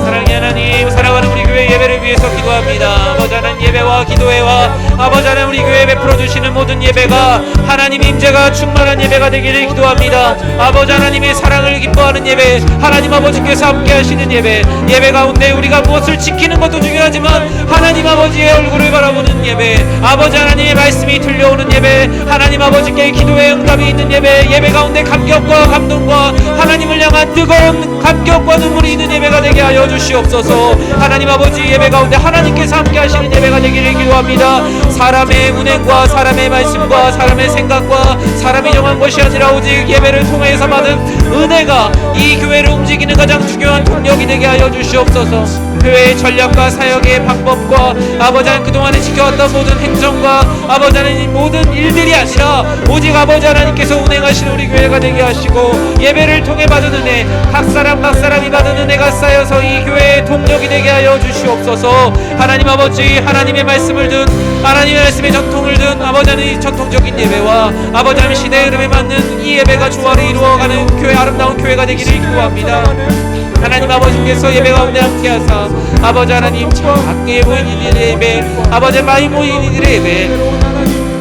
사랑의 하나님 사랑하는 우리 교회 예배를 위해서 기도합니다. 아버지 하나님 예배와 기도회와 아버지 하나님 우리 교회에 베풀어 주시는 모든 예배가 하나님의 임재가 충만한 예배가 되기를 기도합니다. 아버지 하나님의 사랑을 기뻐하는 예배 하나님 아버지께서 함께 하시는 예배 가운데 우리가 무엇을 지키는 것도 중요하지만 하나님 아버지의 얼굴을 바라보는 예배 아버지 하나님의 말씀이 들려오는 예배 하나님 아버지께 기도의 응답이 있는 예배 가운데 감격과 감동과 하나님을 향한 뜨거운 감격과 눈물이 있는 예배가 되게 하여 주시옵소서. 하나님 아버지 예배 가운데 하나님께서 함께 하시는 예배가 되기를 기도합니다. 사람의 운행과 사람의 말씀과 사람의 생각과 사람이 정한 것이 아니라 오직 예배를 통해서 받은 은혜가 이 교회를 움직이는 가장 중요한 동력이 되게 하여 주시옵소서. 교회의 전략과 사역의 방법과 아버지 하나님 그동안에 지켜왔던 모든 행정과 아버지 하나님 모든 일들이 아니라 오직 아버지 하나님께서 운행하시는 우리 교회가 되게 하시고 예배를 통해 받은 은혜 각 사람이 받은 은혜가 쌓여서 이 교회의 동력이 되게 하여 주시옵소서. 하나님 아버지 하나님의 말씀을 둔 하나님의 말씀의 전통을 둔 아버지 하나님 전통적인 예배와 아버지 하나님 시대의 흐름에 맞는 이 예배가 조화를 이루어가는 교회 아름다운 교회가 되기를 기도합니다. 하나님 아버지께서 예배 가운데 함께하사 아버지 하나님 작게 보이는 이들의 예배 아버지 많이 모이는 이들의 예배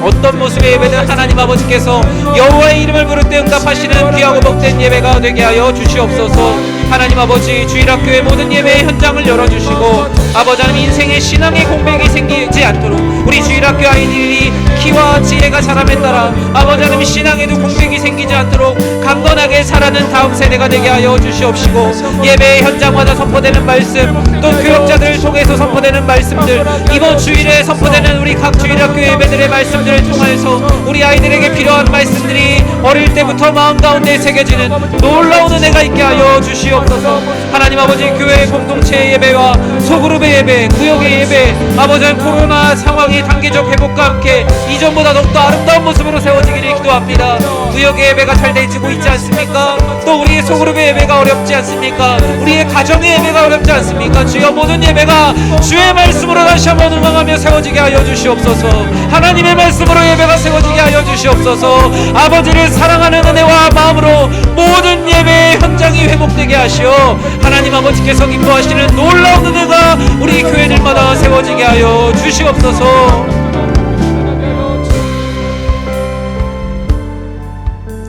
어떤 모습의 예배든 하나님 아버지께서 여호와의 이름을 부를 때 응답하시는 귀하고 복된 예배가 되게 하여 주시옵소서. 하나님 아버지 주일학교의 모든 예배의 현장을 열어주시고 아버지 하나님 인생의 신앙의 공백이 생기지 않도록 우리 주일학교 아이들이 키와 지혜가 자람에 따라 아버지 하나님 신앙에도 공백이 생기지 않도록 강건하게 자라는 다음 세대가 되게 하여 주시옵시고, 예배의 현장마다 선포되는 말씀, 또 교역자들을 통해서 선포되는 말씀들, 이번 주일에 선포되는 우리 각 주일학교 예배들의 말씀들을 통해서 우리 아이들에게 필요한 말씀들이 어릴 때부터 마음 가운데 새겨지는 놀라운 은혜가 있게 하여 주시옵소서. 하나님 아버지, 교회 공동체 예배와 소그룹의 예배, 구역의 예배, 아버지 코로나 상황이 단계적 회복과 함께 이전보다 더욱더 아름다운 모습으로 세워지기를 기도합니다. 구역의 예배가 잘 되지고 있지 않습니까? 또 우리의 소그룹의 예배가 어렵지 않습니까? 우리의 가정의 예배가 어렵지 않습니까? 주여, 모든 예배가 주의 말씀으로 다시 한번 응원하며 세워지게 하여 주시옵소서. 하나님의 말씀으로 예배가 세워지게 하여 주시옵소서. 아버지를 사랑하는 은혜와 마음으로 모든 예배의 현장이 회복되게 하시어 하나님 아버지께서 기뻐하시는 놀라운 은혜가 우리 교회들마다 세워지게 하여 주시옵소서.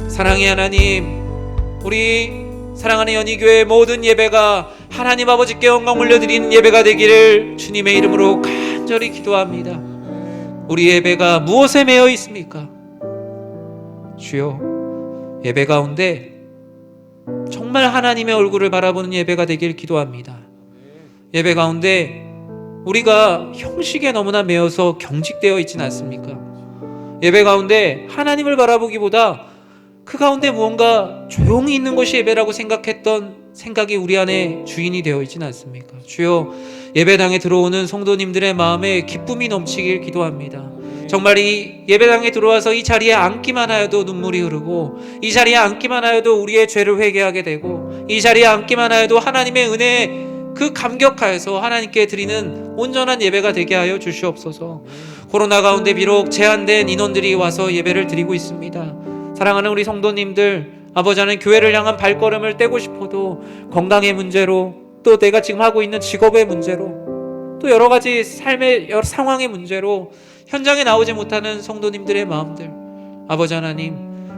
사랑의 하나님, 우리 사랑하는 연희교회 모든 예배가 하나님 아버지께 영광 올려드리는 예배가 되기를 주님의 이름으로 간절히 기도합니다. 우리 예배가 무엇에 매여 있습니까? 주여, 예배 가운데 정말 하나님의 얼굴을 바라보는 예배가 되길 기도합니다. 예배 가운데 우리가 형식에 너무나 매여서 경직되어 있지는 않습니까? 예배 가운데 하나님을 바라보기보다 그 가운데 무언가 조용히 있는 것이 예배라고 생각했던 생각이 우리 안에 주인이 되어 있지는 않습니까? 주여, 예배당에 들어오는 성도님들의 마음에 기쁨이 넘치길 기도합니다. 정말 이 예배당에 들어와서 이 자리에 앉기만 하여도 눈물이 흐르고, 이 자리에 앉기만 하여도 우리의 죄를 회개하게 되고, 이 자리에 앉기만 하여도 하나님의 은혜에 그 감격하여서 하나님께 드리는 온전한 예배가 되게 하여 주시옵소서. 코로나 가운데 비록 제한된 인원들이 와서 예배를 드리고 있습니다. 사랑하는 우리 성도님들, 아버지 하나님, 교회를 향한 발걸음을 떼고 싶어도 건강의 문제로, 또 내가 지금 하고 있는 직업의 문제로, 또 여러 가지 삶의 여러 상황의 문제로 현장에 나오지 못하는 성도님들의 마음들, 아버지 하나님,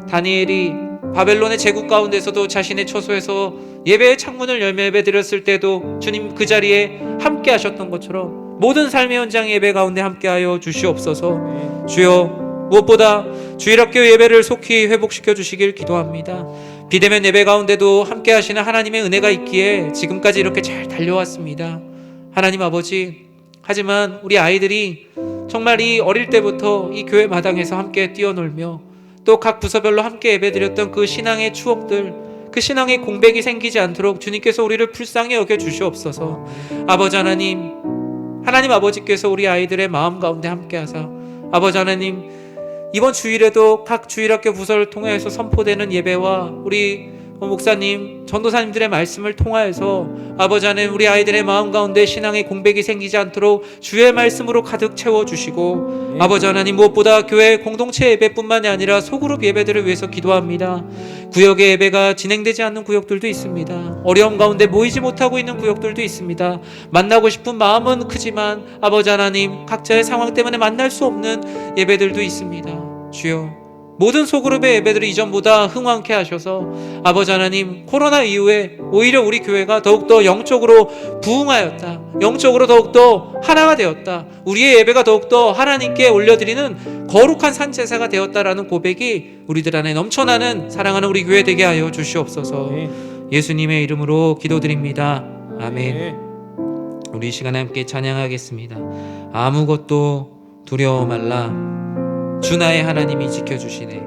다니엘이 바벨론의 제국 가운데서도 자신의 처소에서 예배의 창문을 열며 예배 드렸을 때도 주님 그 자리에 함께 하셨던 것처럼 모든 삶의 현장 예배 가운데 함께하여 주시옵소서. 주여, 무엇보다 주일학교 예배를 속히 회복시켜 주시길 기도합니다. 비대면 예배 가운데도 함께 하시는 하나님의 은혜가 있기에 지금까지 이렇게 잘 달려왔습니다. 하나님 아버지, 하지만 우리 아이들이 정말 이 어릴 때부터 이 교회 마당에서 함께 뛰어놀며 또 각 부서별로 함께 예배드렸던 그 신앙의 추억들, 그 신앙의 공백이 생기지 않도록 주님께서 우리를 불쌍히 여겨 주시옵소서. 아버지 하나님, 하나님 아버지께서 우리 아이들의 마음 가운데 함께 하사 아버지 하나님, 이번 주일에도 각 주일학교 부서를 통해서 선포되는 예배와 우리 목사님, 전도사님들의 말씀을 통하여서 아버지 하나님, 우리 아이들의 마음 가운데 신앙의 공백이 생기지 않도록 주의 말씀으로 가득 채워주시고, 아버지 하나님, 무엇보다 교회 공동체 예배뿐만이 아니라 소그룹 예배들을 위해서 기도합니다. 구역의 예배가 진행되지 않는 구역들도 있습니다. 어려움 가운데 모이지 못하고 있는 구역들도 있습니다. 만나고 싶은 마음은 크지만 아버지 하나님, 각자의 상황 때문에 만날 수 없는 예배들도 있습니다. 주여, 모든 소그룹의 예배들을 이전보다 흥왕케 하셔서 아버지 하나님, 코로나 이후에 오히려 우리 교회가 더욱더 영적으로 부흥하였다, 영적으로 더욱더 하나가 되었다, 우리의 예배가 더욱더 하나님께 올려드리는 거룩한 산제사가 되었다라는 고백이 우리들 안에 넘쳐나는 사랑하는 우리 교회 되게 하여 주시옵소서. 예수님의 이름으로 기도드립니다. 아멘. 우리 이 시간에 함께 찬양하겠습니다. 아무것도 두려워 말라, 주 나의 하나님이 지켜주시네.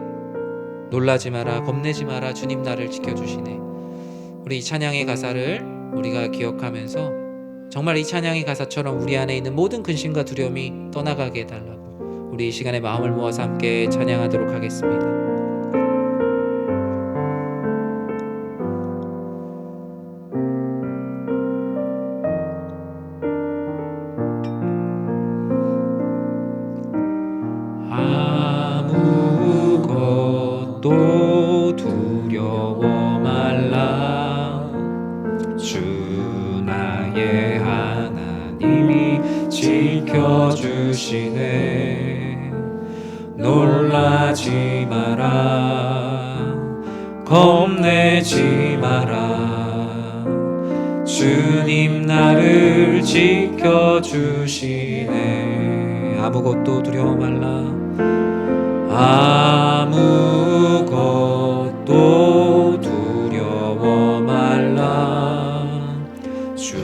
놀라지 마라, 겁내지 마라, 주님 나를 지켜주시네. 우리 이 찬양의 가사를 우리가 기억하면서 정말 이 찬양의 가사처럼 우리 안에 있는 모든 근심과 두려움이 떠나가게 해달라고 우리 이 시간에 마음을 모아서 함께 찬양하도록 하겠습니다. 아무것도 두려워 말라, 주 나의 하나님이 지켜주시네. 놀라지 마라, 겁내지 마라, 주님 나를 지켜주시네. 아무것도 두려워 말라. 아무것도 두려워 말라. 주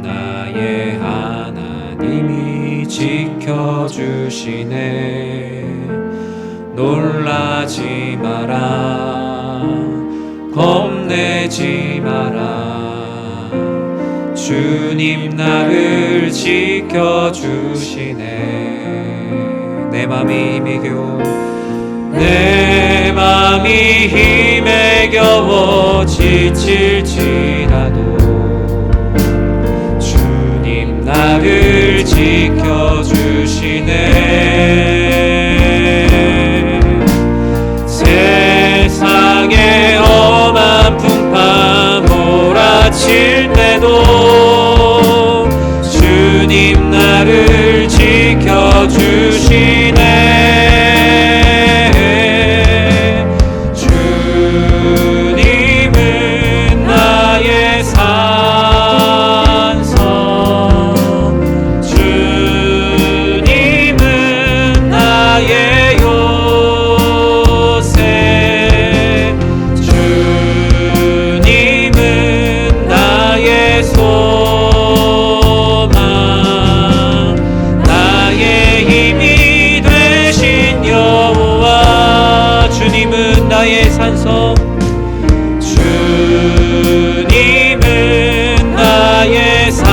나의 하나님이 지켜주시네. 놀라지 마라. 겁내지 마라. 주님 나를 지켜주시네. 내 맘이 힘에 겨워 내 맘이 힘에 겨워 지칠지라도 주님 나를 지켜주시네. 세상에 험한 풍파 몰아칠 때도 주님 나를 지켜주시네. 주님은 나의 산성, 주님은 나의 요새, 주님은 나의 소망, 나의 힘이 되신 여호와. 주님은 나의 산성, 주님은 나의 산성,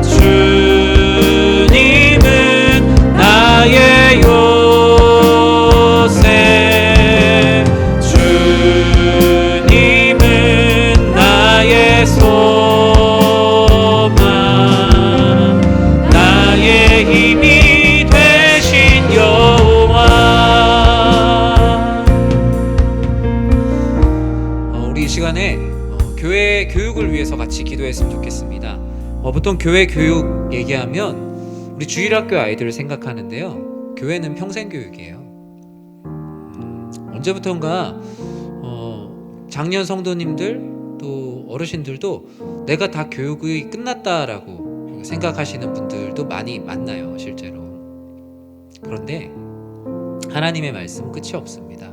주님은 나의 요새, 주님은 나의 소망, 나의 힘이 되신 여호와. 우리 이 시간에 교회 교육을 위해서 같이 기도했으면 좋겠습니다. 보통 교회 교육 얘기하면 우리 주일학교 아이들을 생각하는데요. 교회는 평생 교육이에요. 언제부턴가 장년 성도님들 또 어르신들도 내가 다 교육이 끝났다라고 생각하시는 분들도 많이 만나요, 실제로. 그런데 하나님의 말씀은 끝이 없습니다.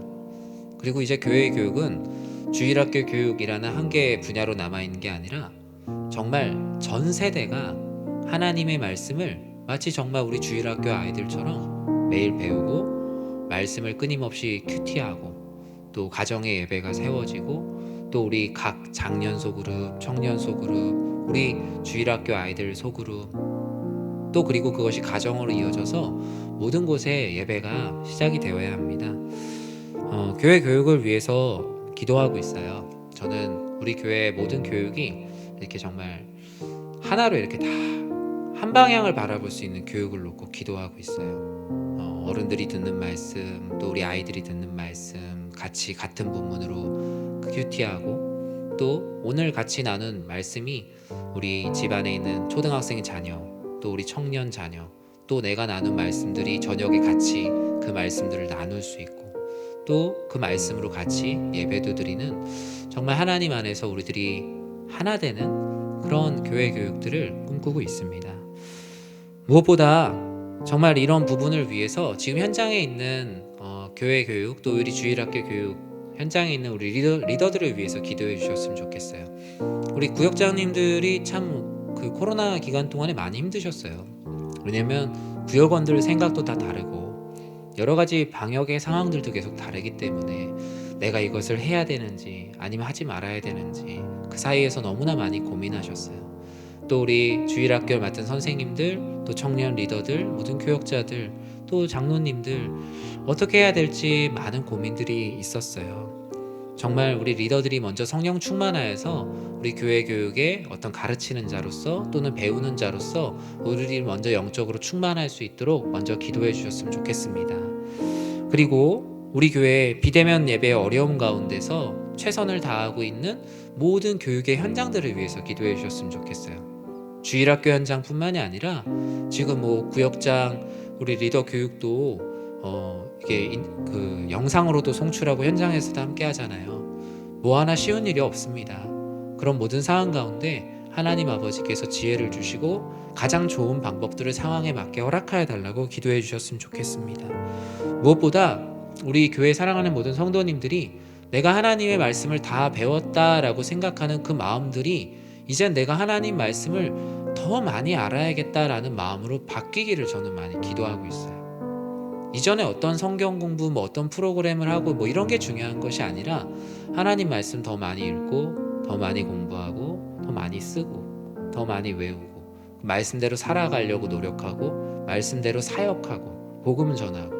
그리고 이제 교회 교육은 주일학교 교육이라는 한 개의 분야로 남아있는 게 아니라 정말 전 세대가 하나님의 말씀을 마치 정말 우리 주일학교 아이들처럼 매일 배우고 말씀을 끊임없이 큐티하고 또 가정의 예배가 세워지고 또 우리 각 장년 소그룹, 청년 소그룹, 우리 주일학교 아이들 소그룹 또 그리고 그것이 가정으로 이어져서 모든 곳에 예배가 시작이 되어야 합니다. 교회 교육을 위해서 기도하고 있어요. 저는 우리 교회 모든 교육이 이렇게 정말 하나로 이렇게 다 한 방향을 바라볼 수 있는 교육을 놓고 기도하고 있어요. 어른들이 듣는 말씀, 또 우리 아이들이 듣는 말씀 같이 같은 본문으로 큐티하고 또 오늘 같이 나눈 말씀이 우리 집안에 있는 초등학생 자녀, 또 우리 청년 자녀, 또 내가 나눈 말씀들이 저녁에 같이 그 말씀들을 나눌 수 있고 또 그 말씀으로 같이 예배도 드리는 정말 하나님 안에서 우리들이 하나 되는 그런 교회 교육들을 꿈꾸고 있습니다. 무엇보다 정말 이런 부분을 위해서 지금 현장에 있는 교회 교육 또 우리 주일학교 교육 현장에 있는 우리 리더들을 위해서 기도해 주셨으면 좋겠어요. 우리 구역장님들이 참 그 코로나 기간 동안에 많이 힘드셨어요. 왜냐면 구역원들 생각도 다 다르고 여러 가지 방역의 상황들도 계속 다르기 때문에 내가 이것을 해야 되는지 아니면 하지 말아야 되는지 그 사이에서 너무나 많이 고민하셨어요. 또 우리 주일학교를 맡은 선생님들, 또 청년 리더들, 모든 교역자들, 또 장로님들 어떻게 해야 될지 많은 고민들이 있었어요. 정말 우리 리더들이 먼저 성령 충만하여서 우리 교회 교육에 어떤 가르치는 자로서 또는 배우는 자로서 우리를 먼저 영적으로 충만할 수 있도록 먼저 기도해 주셨으면 좋겠습니다. 그리고 우리 교회 비대면 예배의 어려움 가운데서 최선을 다하고 있는 모든 교육의 현장들을 위해서 기도해 주셨으면 좋겠어요. 주일학교 현장뿐만이 아니라 지금 뭐 구역장 우리 리더 교육도 이게 그 영상으로도 송출하고 현장에서도 함께 하잖아요. 뭐 하나 쉬운 일이 없습니다. 그런 모든 상황 가운데 하나님 아버지께서 지혜를 주시고 가장 좋은 방법들을 상황에 맞게 허락하여 달라고 기도해 주셨으면 좋겠습니다. 무엇보다 우리 교회 사랑하는 모든 성도님들이 내가 하나님의 말씀을 다 배웠다라고 생각하는 그 마음들이 이젠 내가 하나님 말씀을 더 많이 알아야겠다라는 마음으로 바뀌기를 저는 많이 기도하고 있어요. 이전에 어떤 성경 공부, 어떤 프로그램을 하고 이런 게 중요한 것이 아니라 하나님 말씀 더 많이 읽고 더 많이 공부하고 더 많이 쓰고 더 많이 외우고 말씀대로 살아가려고 노력하고 말씀대로 사역하고 복음 전하고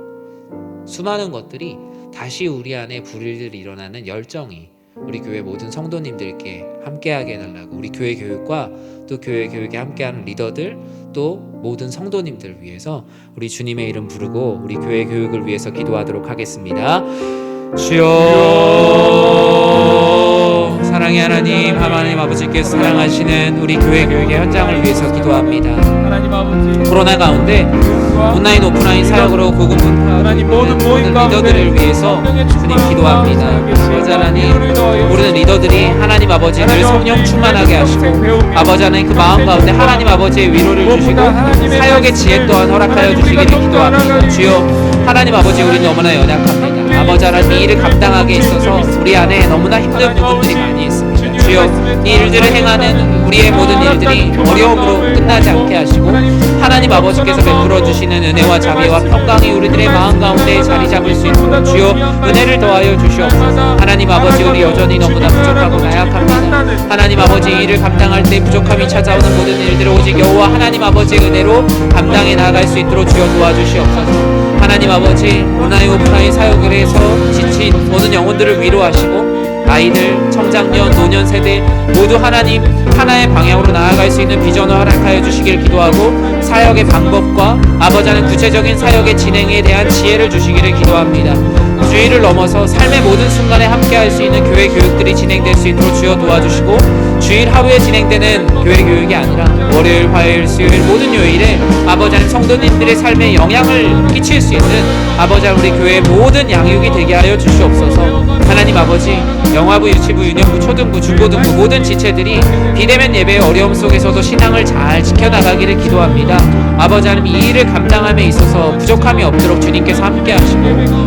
수많은 것들이 다시 우리 안에 불일 일어나는 열정이 우리 교회 모든 성도님들께 함께하게 해달라고 우리 교회 교육과 또 교회 교육에 함께하는 리더들 또 모든 성도님들 위해서 우리 주님의 이름 부르고 우리 교회 교육을 위해서 기도하도록 하겠습니다. 주여, 사랑의 하나님 아버지께서 사랑하시는 우리 교회 교육의 현장을 위해서 기도합니다. 하나님 아버지, 코로나 가운데 온라인 오프라인 사역으로 복음 하나님 모든 모임 리더들을 위해서 주님 기도합니다. 아버지 하나님, 모르는 리더들이 하나님 아버지 늘 성령 충만하게 하시고 아버지 하나님 그 마음 가운데 하나님 아버지의 위로를 주시고 사역의 지혜 또한 허락하여 주시기를 기도합니다. 주여, 하나님 아버지 우리 너무나 연약합니다. 아버지 하나님 이 일을 감당하기에 있어서 우리 안에 너무나 힘든 부분들이 많이 있습니다. 주여, 이 일들을 행하는 우리의 모든 일들이 어려움으로 끝나지 않게 하시고 하나님 아버지께서 베풀어 주시는 은혜와 자비와 평강이 우리들의 마음 가운데 자리 잡을 수 있도록 주여 은혜를 더하여 주시옵소서. 하나님 아버지, 우리 여전히 너무나 부족하고 나약합니다. 하나님 아버지 이 일을 감당할 때 부족함이 찾아오는 모든 일들을 오직 여호와 하나님 아버지의 은혜로 감당해 나아갈 수 있도록 주여 도와주시옵소서. 하나님 아버지, 온라인 오프라인 사역을 해서 지친 모든 영혼들을 위로하시고 아이들, 청장년, 노년 세대 모두 하나님 하나의 방향으로 나아갈 수 있는 비전을 허락하여 주시길 기도하고 사역의 방법과 아버지 하나님 구체적인 사역의 진행에 대한 지혜를 주시기를 기도합니다. 주일을 넘어서 삶의 모든 순간에 함께할 수 있는 교회 교육들이 진행될 수 있도록 주여 도와주시고 주일 하루에 진행되는 교회 교육이 아니라 월요일, 화요일, 수요일 모든 요일에 아버지 하나님 성도님들의 삶에 영향을 끼칠 수 있는 아버지 하나님 우리 교회의 모든 양육이 되게 하여 주시옵소서. 하나님 아버지, 영화부, 유치부, 유년부, 초등부, 중고등부 모든 지체들이 비대면 예배의 어려움 속에서도 신앙을 잘 지켜나가기를 기도합니다. 아버지 하나님 이 일을 감당함에 있어서 부족함이 없도록 주님께서 함께 하시고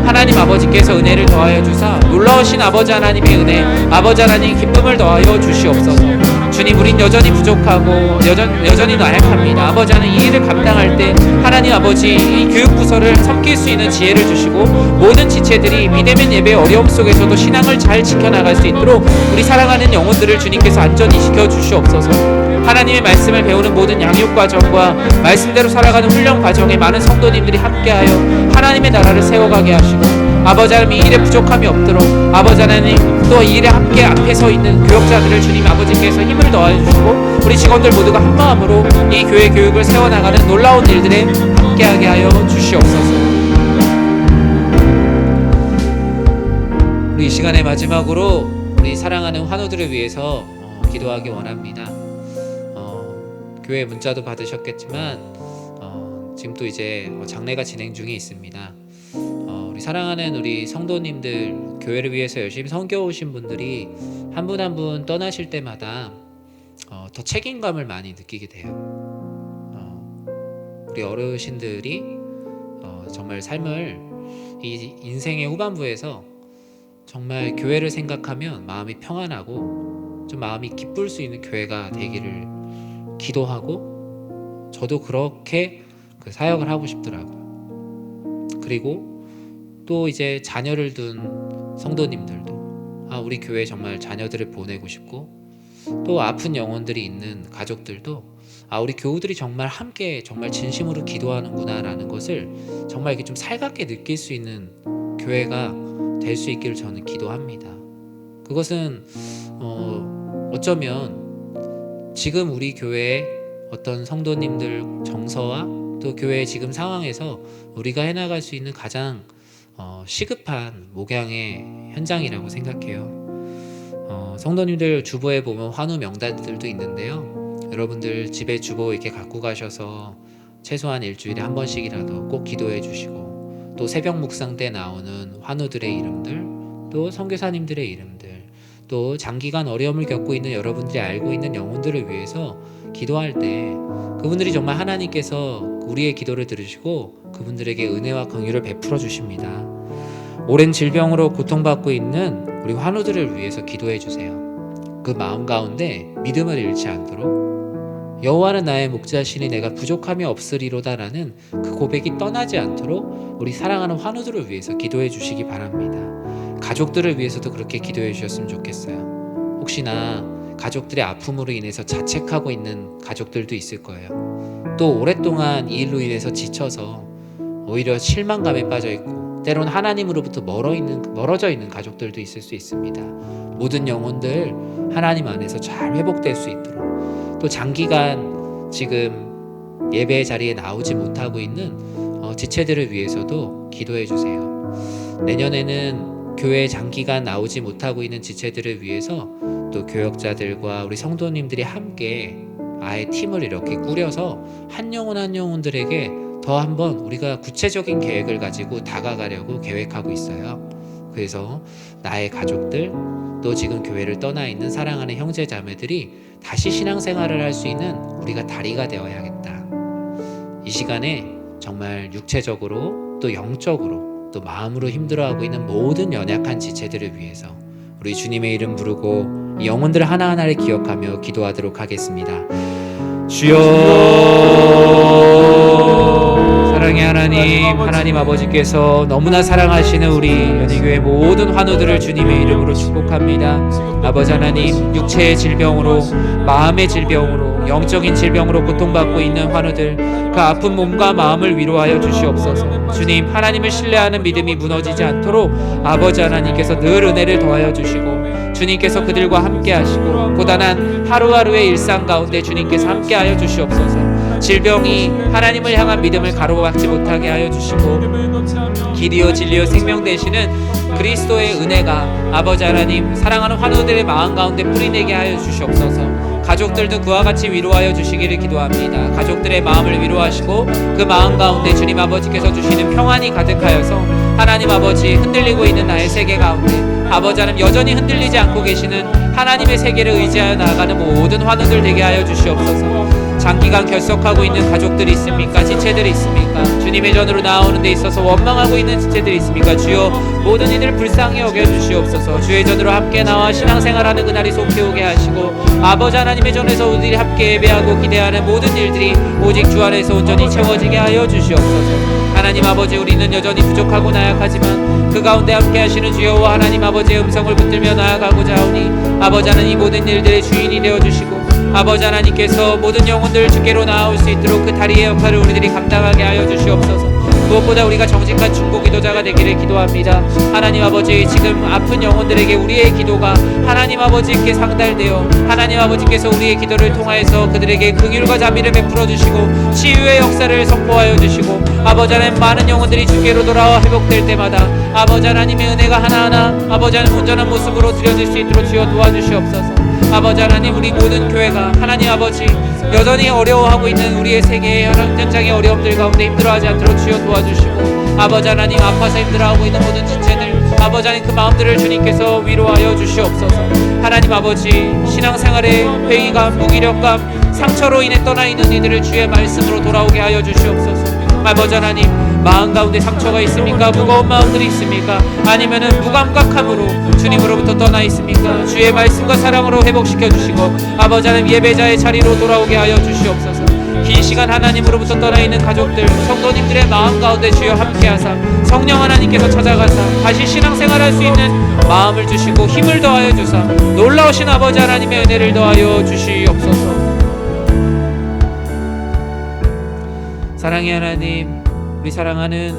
하나님 아버지께서 은혜를 더하여 주사 놀라우신 아버지 하나님의 은혜, 아버지 하나님 기쁨을 더하여 주시옵소서. 주님, 우린 여전히 부족하고 여전히 나약합니다. 아버지 하나님 이 일을 감당할 때 하나님 아버지 이 교육부서를 섬길 수 있는 지혜를 주시고 모든 지체들이 비대면 예배의 어려움 속에서도 신앙을 잘 지켜나갈 수 있도록 우리 사랑하는 영혼들을 주님께서 안전히 지켜주시옵소서. 하나님의 말씀을 배우는 모든 양육 과정과 말씀대로 살아가는 훈련 과정에 많은 성도님들이 함께하여 하나님의 나라를 세워가게 하시고 아버지 하나님 이 일에 부족함이 없도록 아버지 하나님 또 이 일에 함께 앞에 서 있는 교역자들을 주님 아버지께서 힘을 더하여 주시고 우리 직원들 모두가 한 마음으로 이 교회 교육을 세워나가는 놀라운 일들에 함께하게 하여 주시옵소서. 우리 이 시간의 마지막으로 우리 사랑하는 환우들을 위해서 기도하기 원합니다. 교회 문자도 받으셨겠지만 지금 또 이제 장례가 진행 중에 있습니다. 우리 사랑하는 우리 성도님들, 교회를 위해서 열심히 섬겨오신 분들이 한 분 한 분 떠나실 때마다 더 책임감을 많이 느끼게 돼요. 우리 어르신들이 정말 삶을 이 인생의 후반부에서 정말 교회를 생각하면 마음이 평안하고 좀 마음이 기쁠 수 있는 교회가 되기를 기도하고 저도 그렇게 그 사역을 하고 싶더라고요. 그리고 또 이제 자녀를 둔 성도님들도 우리 교회에 정말 자녀들을 보내고 싶고 또 아픈 영혼들이 있는 가족들도 우리 교우들이 정말 함께 정말 진심으로 기도하는구나 라는 것을 정말 이렇게 좀 살갑게 느낄 수 있는 교회가 될 수 있기를 저는 기도합니다. 그것은 어쩌면 지금 우리 교회의 어떤 성도님들 정서와 또 교회의 지금 상황에서 우리가 해나갈 수 있는 가장 시급한 목양의 현장이라고 생각해요. 성도님들 주보에 보면 환우 명단들도 있는데요. 여러분들 집에 주보 이렇게 갖고 가셔서 최소한 일주일에 한 번씩이라도 꼭 기도해 주시고 또 새벽 묵상 때 나오는 환우들의 이름들 또 선교사님들의 이름들 또 장기간 어려움을 겪고 있는 여러분들이 알고 있는 영혼들을 위해서 기도할 때 그분들이 정말 하나님께서 우리의 기도를 들으시고 그분들에게 은혜와 긍휼을 베풀어 주십니다. 오랜 질병으로 고통받고 있는 우리 환우들을 위해서 기도해 주세요. 그 마음 가운데 믿음을 잃지 않도록 여호와는 나의 목자시니 내가 부족함이 없으리로다라는 그 고백이 떠나지 않도록 우리 사랑하는 환우들을 위해서 기도해 주시기 바랍니다. 가족들을 위해서도 그렇게 기도해 주셨으면 좋겠어요. 혹시나 가족들의 아픔으로 인해서 자책하고 있는 가족들도 있을 거예요. 또 오랫동안 이 일로 인해서 지쳐서 오히려 실망감에 빠져 있고 때론 하나님으로부터 멀어져 있는 가족들도 있을 수 있습니다. 모든 영혼들 하나님 안에서 잘 회복될 수 있도록, 또 장기간 지금 예배 자리에 나오지 못하고 있는 지체들을 위해서도 기도해 주세요. 내년에는 교회에 장기간 나오지 못하고 있는 지체들을 위해서 또 교역자들과 우리 성도님들이 함께 아예 팀을 이렇게 꾸려서 한 영혼 한 영혼들에게 더 한번 우리가 구체적인 계획을 가지고 다가가려고 계획하고 있어요. 그래서 나의 가족들, 또 지금 교회를 떠나 있는 사랑하는 형제 자매들이 다시 신앙생활을 할 수 있는 우리가 다리가 되어야겠다. 이 시간에 정말 육체적으로 또 영적으로 또 마음으로 힘들어하고 있는 모든 연약한 지체들을 위해서 우리 주님의 이름 부르고 이 영혼들 하나하나를 기억하며 기도하도록 하겠습니다. 주여, 사랑의 하나님 아버지께서 너무나 사랑하시는 우리 연희교회 모든 환우들을 주님의 이름으로 축복합니다. 아버지 하나님, 육체의 질병으로, 마음의 질병으로, 영적인 질병으로 고통받고 있는 환우들, 그 아픈 몸과 마음을 위로하여 주시옵소서. 주님, 하나님을 신뢰하는 믿음이 무너지지 않도록 아버지 하나님께서 늘 은혜를 더하여 주시고, 주님께서 그들과 함께 하시고, 고단한 하루하루의 일상 가운데 주님께서 함께하여 주시옵소서. 질병이 하나님을 향한 믿음을 가로막지 못하게 하여 주시고, 길이요 진리요 생명 되시는 그리스도의 은혜가 아버지 하나님 사랑하는 환우들의 마음 가운데 뿌리내게 하여 주시옵소서. 가족들도 그와 같이 위로하여 주시기를 기도합니다. 가족들의 마음을 위로하시고 그 마음 가운데 주님 아버지께서 주시는 평안이 가득하여서 하나님 아버지 흔들리고 있는 나의 세계 가운데 아버지 하나님 여전히 흔들리지 않고 계시는 하나님의 세계를 의지하여 나아가는 모든 환우들 되게 하여 주시옵소서. 장기간 결석하고 있는 가족들이 있습니까? 지체들이 있습니까? 주님의 전으로 나오는 데 있어서 원망하고 있는 지체들이 있습니까? 주여, 모든 이들을 불쌍히 여겨주시옵소서. 주의 전으로 함께 나와 신앙생활하는 그날이 속히 오게 하시고, 아버지 하나님의 전에서 우리들이 함께 예배하고 기대하는 모든 일들이 오직 주 안에서 온전히 채워지게 하여 주시옵소서. 하나님 아버지, 우리는 여전히 부족하고 나약하지만 그 가운데 함께 하시는 주여와 하나님 아버지의 음성을 붙들며 나아가고자 하오니 아버지 하나님 이 모든 일들의 주인이 되어주시고, 아버지 하나님께서 모든 영혼들 주께로 나아올 수 있도록 그 다리의 역할을 우리들이 감당하게 하여 주시옵소서. 무엇보다 우리가 정직한 중보 기도자가 되기를 기도합니다. 하나님 아버지, 지금 아픈 영혼들에게 우리의 기도가 하나님 아버지께 상달되어 하나님 아버지께서 우리의 기도를 통하여서 그들에게 긍휼과 자비를 베풀어 주시고 치유의 역사를 선포하여 주시고, 아버지 하나님 많은 영혼들이 주께로 돌아와 회복될 때마다 아버지 하나님의 은혜가 하나하나 아버지 하나님 온전한 모습으로 드려질 수 있도록 주여 도와주시옵소서. 아버지 하나님, 우리 모든 교회가 하나님 아버지 여전히 어려워하고 있는 우리의 세계의 현장의 어려움들 가운데 힘들어하지 않도록 주여 도와주시고, 아버지 하나님 아파서 힘들어하고 있는 모든 지체들 아버지 하나님 그 마음들을 주님께서 위로하여 주시옵소서. 하나님 아버지, 신앙생활의 회의감, 무기력감, 상처로 인해 떠나 있는 이들을 주의 말씀으로 돌아오게 하여 주시옵소서. 아버지 하나님, 마음 가운데 상처가 있습니까? 무거운 마음들이 있습니까? 아니면은 무감각함으로 주님으로부터 떠나 있습니까? 주의 말씀과 사랑으로 회복시켜 주시고 아버지 하나님 예배자의 자리로 돌아오게 하여 주시옵소서. 긴 시간 하나님으로부터 떠나 있는 가족들, 성도님들의 마음 가운데 주여 함께하사 성령 하나님께서 찾아가사 다시 신앙생활할 수 있는 마음을 주시고 힘을 더하여 주사 놀라우신 아버지 하나님의 은혜를 더하여 주시옵소서. 사랑의 하나님, 우리 사랑하는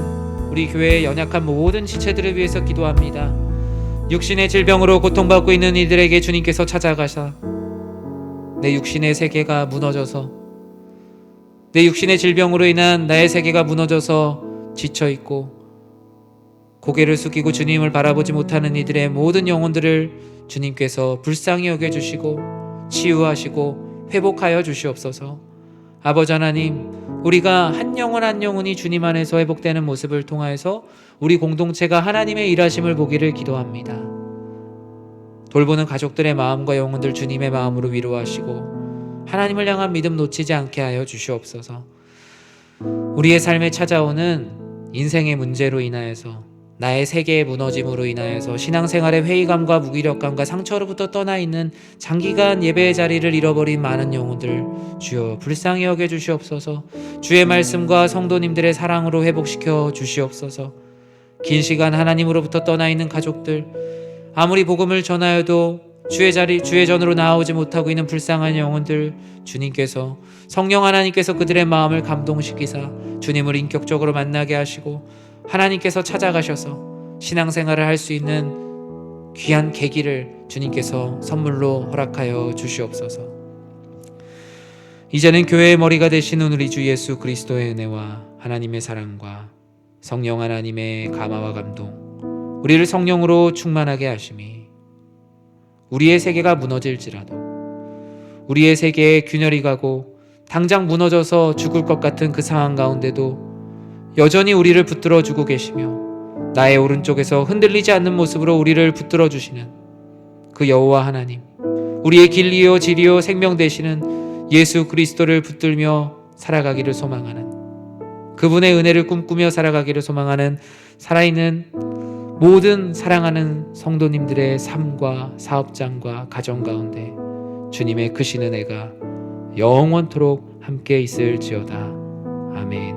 우리 교회의 연약한 모든 지체들을 위해서 기도합니다. 육신의 질병으로 고통받고 있는 이들에게 주님께서 찾아가사 내 육신의 세계가 무너져서, 내 육신의 질병으로 인한 나의 세계가 무너져서 지쳐있고 고개를 숙이고 주님을 바라보지 못하는 이들의 모든 영혼들을 주님께서 불쌍히 여겨주시고 치유하시고 회복하여 주시옵소서. 아버지 하나님, 우리가 한 영혼 한 영혼이 주님 안에서 회복되는 모습을 통하여서 우리 공동체가 하나님의 일하심을 보기를 기도합니다. 돌보는 가족들의 마음과 영혼들 주님의 마음으로 위로하시고 하나님을 향한 믿음 놓치지 않게 하여 주시옵소서. 우리의 삶에 찾아오는 인생의 문제로 인하여서, 나의 세계의 무너짐으로 인하여서 신앙생활의 회의감과 무기력감과 상처로부터 떠나 있는 장기간 예배의 자리를 잃어버린 많은 영혼들 주여 불쌍히 여겨 주시옵소서. 주의 말씀과 성도님들의 사랑으로 회복시켜 주시옵소서. 긴 시간 하나님으로부터 떠나 있는 가족들, 아무리 복음을 전하여도 주의 전으로 나아오지 못하고 있는 불쌍한 영혼들 주님께서, 성령 하나님께서 그들의 마음을 감동시키사 주님을 인격적으로 만나게 하시고 하나님께서 찾아가셔서 신앙생활을 할 수 있는 귀한 계기를 주님께서 선물로 허락하여 주시옵소서. 이제는 교회의 머리가 되시는 우리 주 예수 그리스도의 은혜와 하나님의 사랑과 성령 하나님의 감화와 감동, 우리를 성령으로 충만하게 하심이, 우리의 세계가 무너질지라도, 우리의 세계에 균열이 가고 당장 무너져서 죽을 것 같은 그 상황 가운데도 여전히 우리를 붙들어 주고 계시며 나의 오른쪽에서 흔들리지 않는 모습으로 우리를 붙들어 주시는 그 여호와 하나님, 우리의 길이요 진리요 생명 되시는 예수 그리스도를 붙들며 살아가기를 소망하는, 그분의 은혜를 꿈꾸며 살아가기를 소망하는 살아있는 모든 사랑하는 성도님들의 삶과 사업장과 가정 가운데 주님의 크신 은혜가 영원토록 함께 있을지어다. 아멘.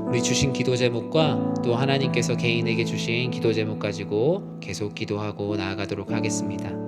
우리 주신 기도 제목과 또 하나님께서 개인에게 주신 기도 제목 가지고 계속 기도하고 나아가도록 하겠습니다.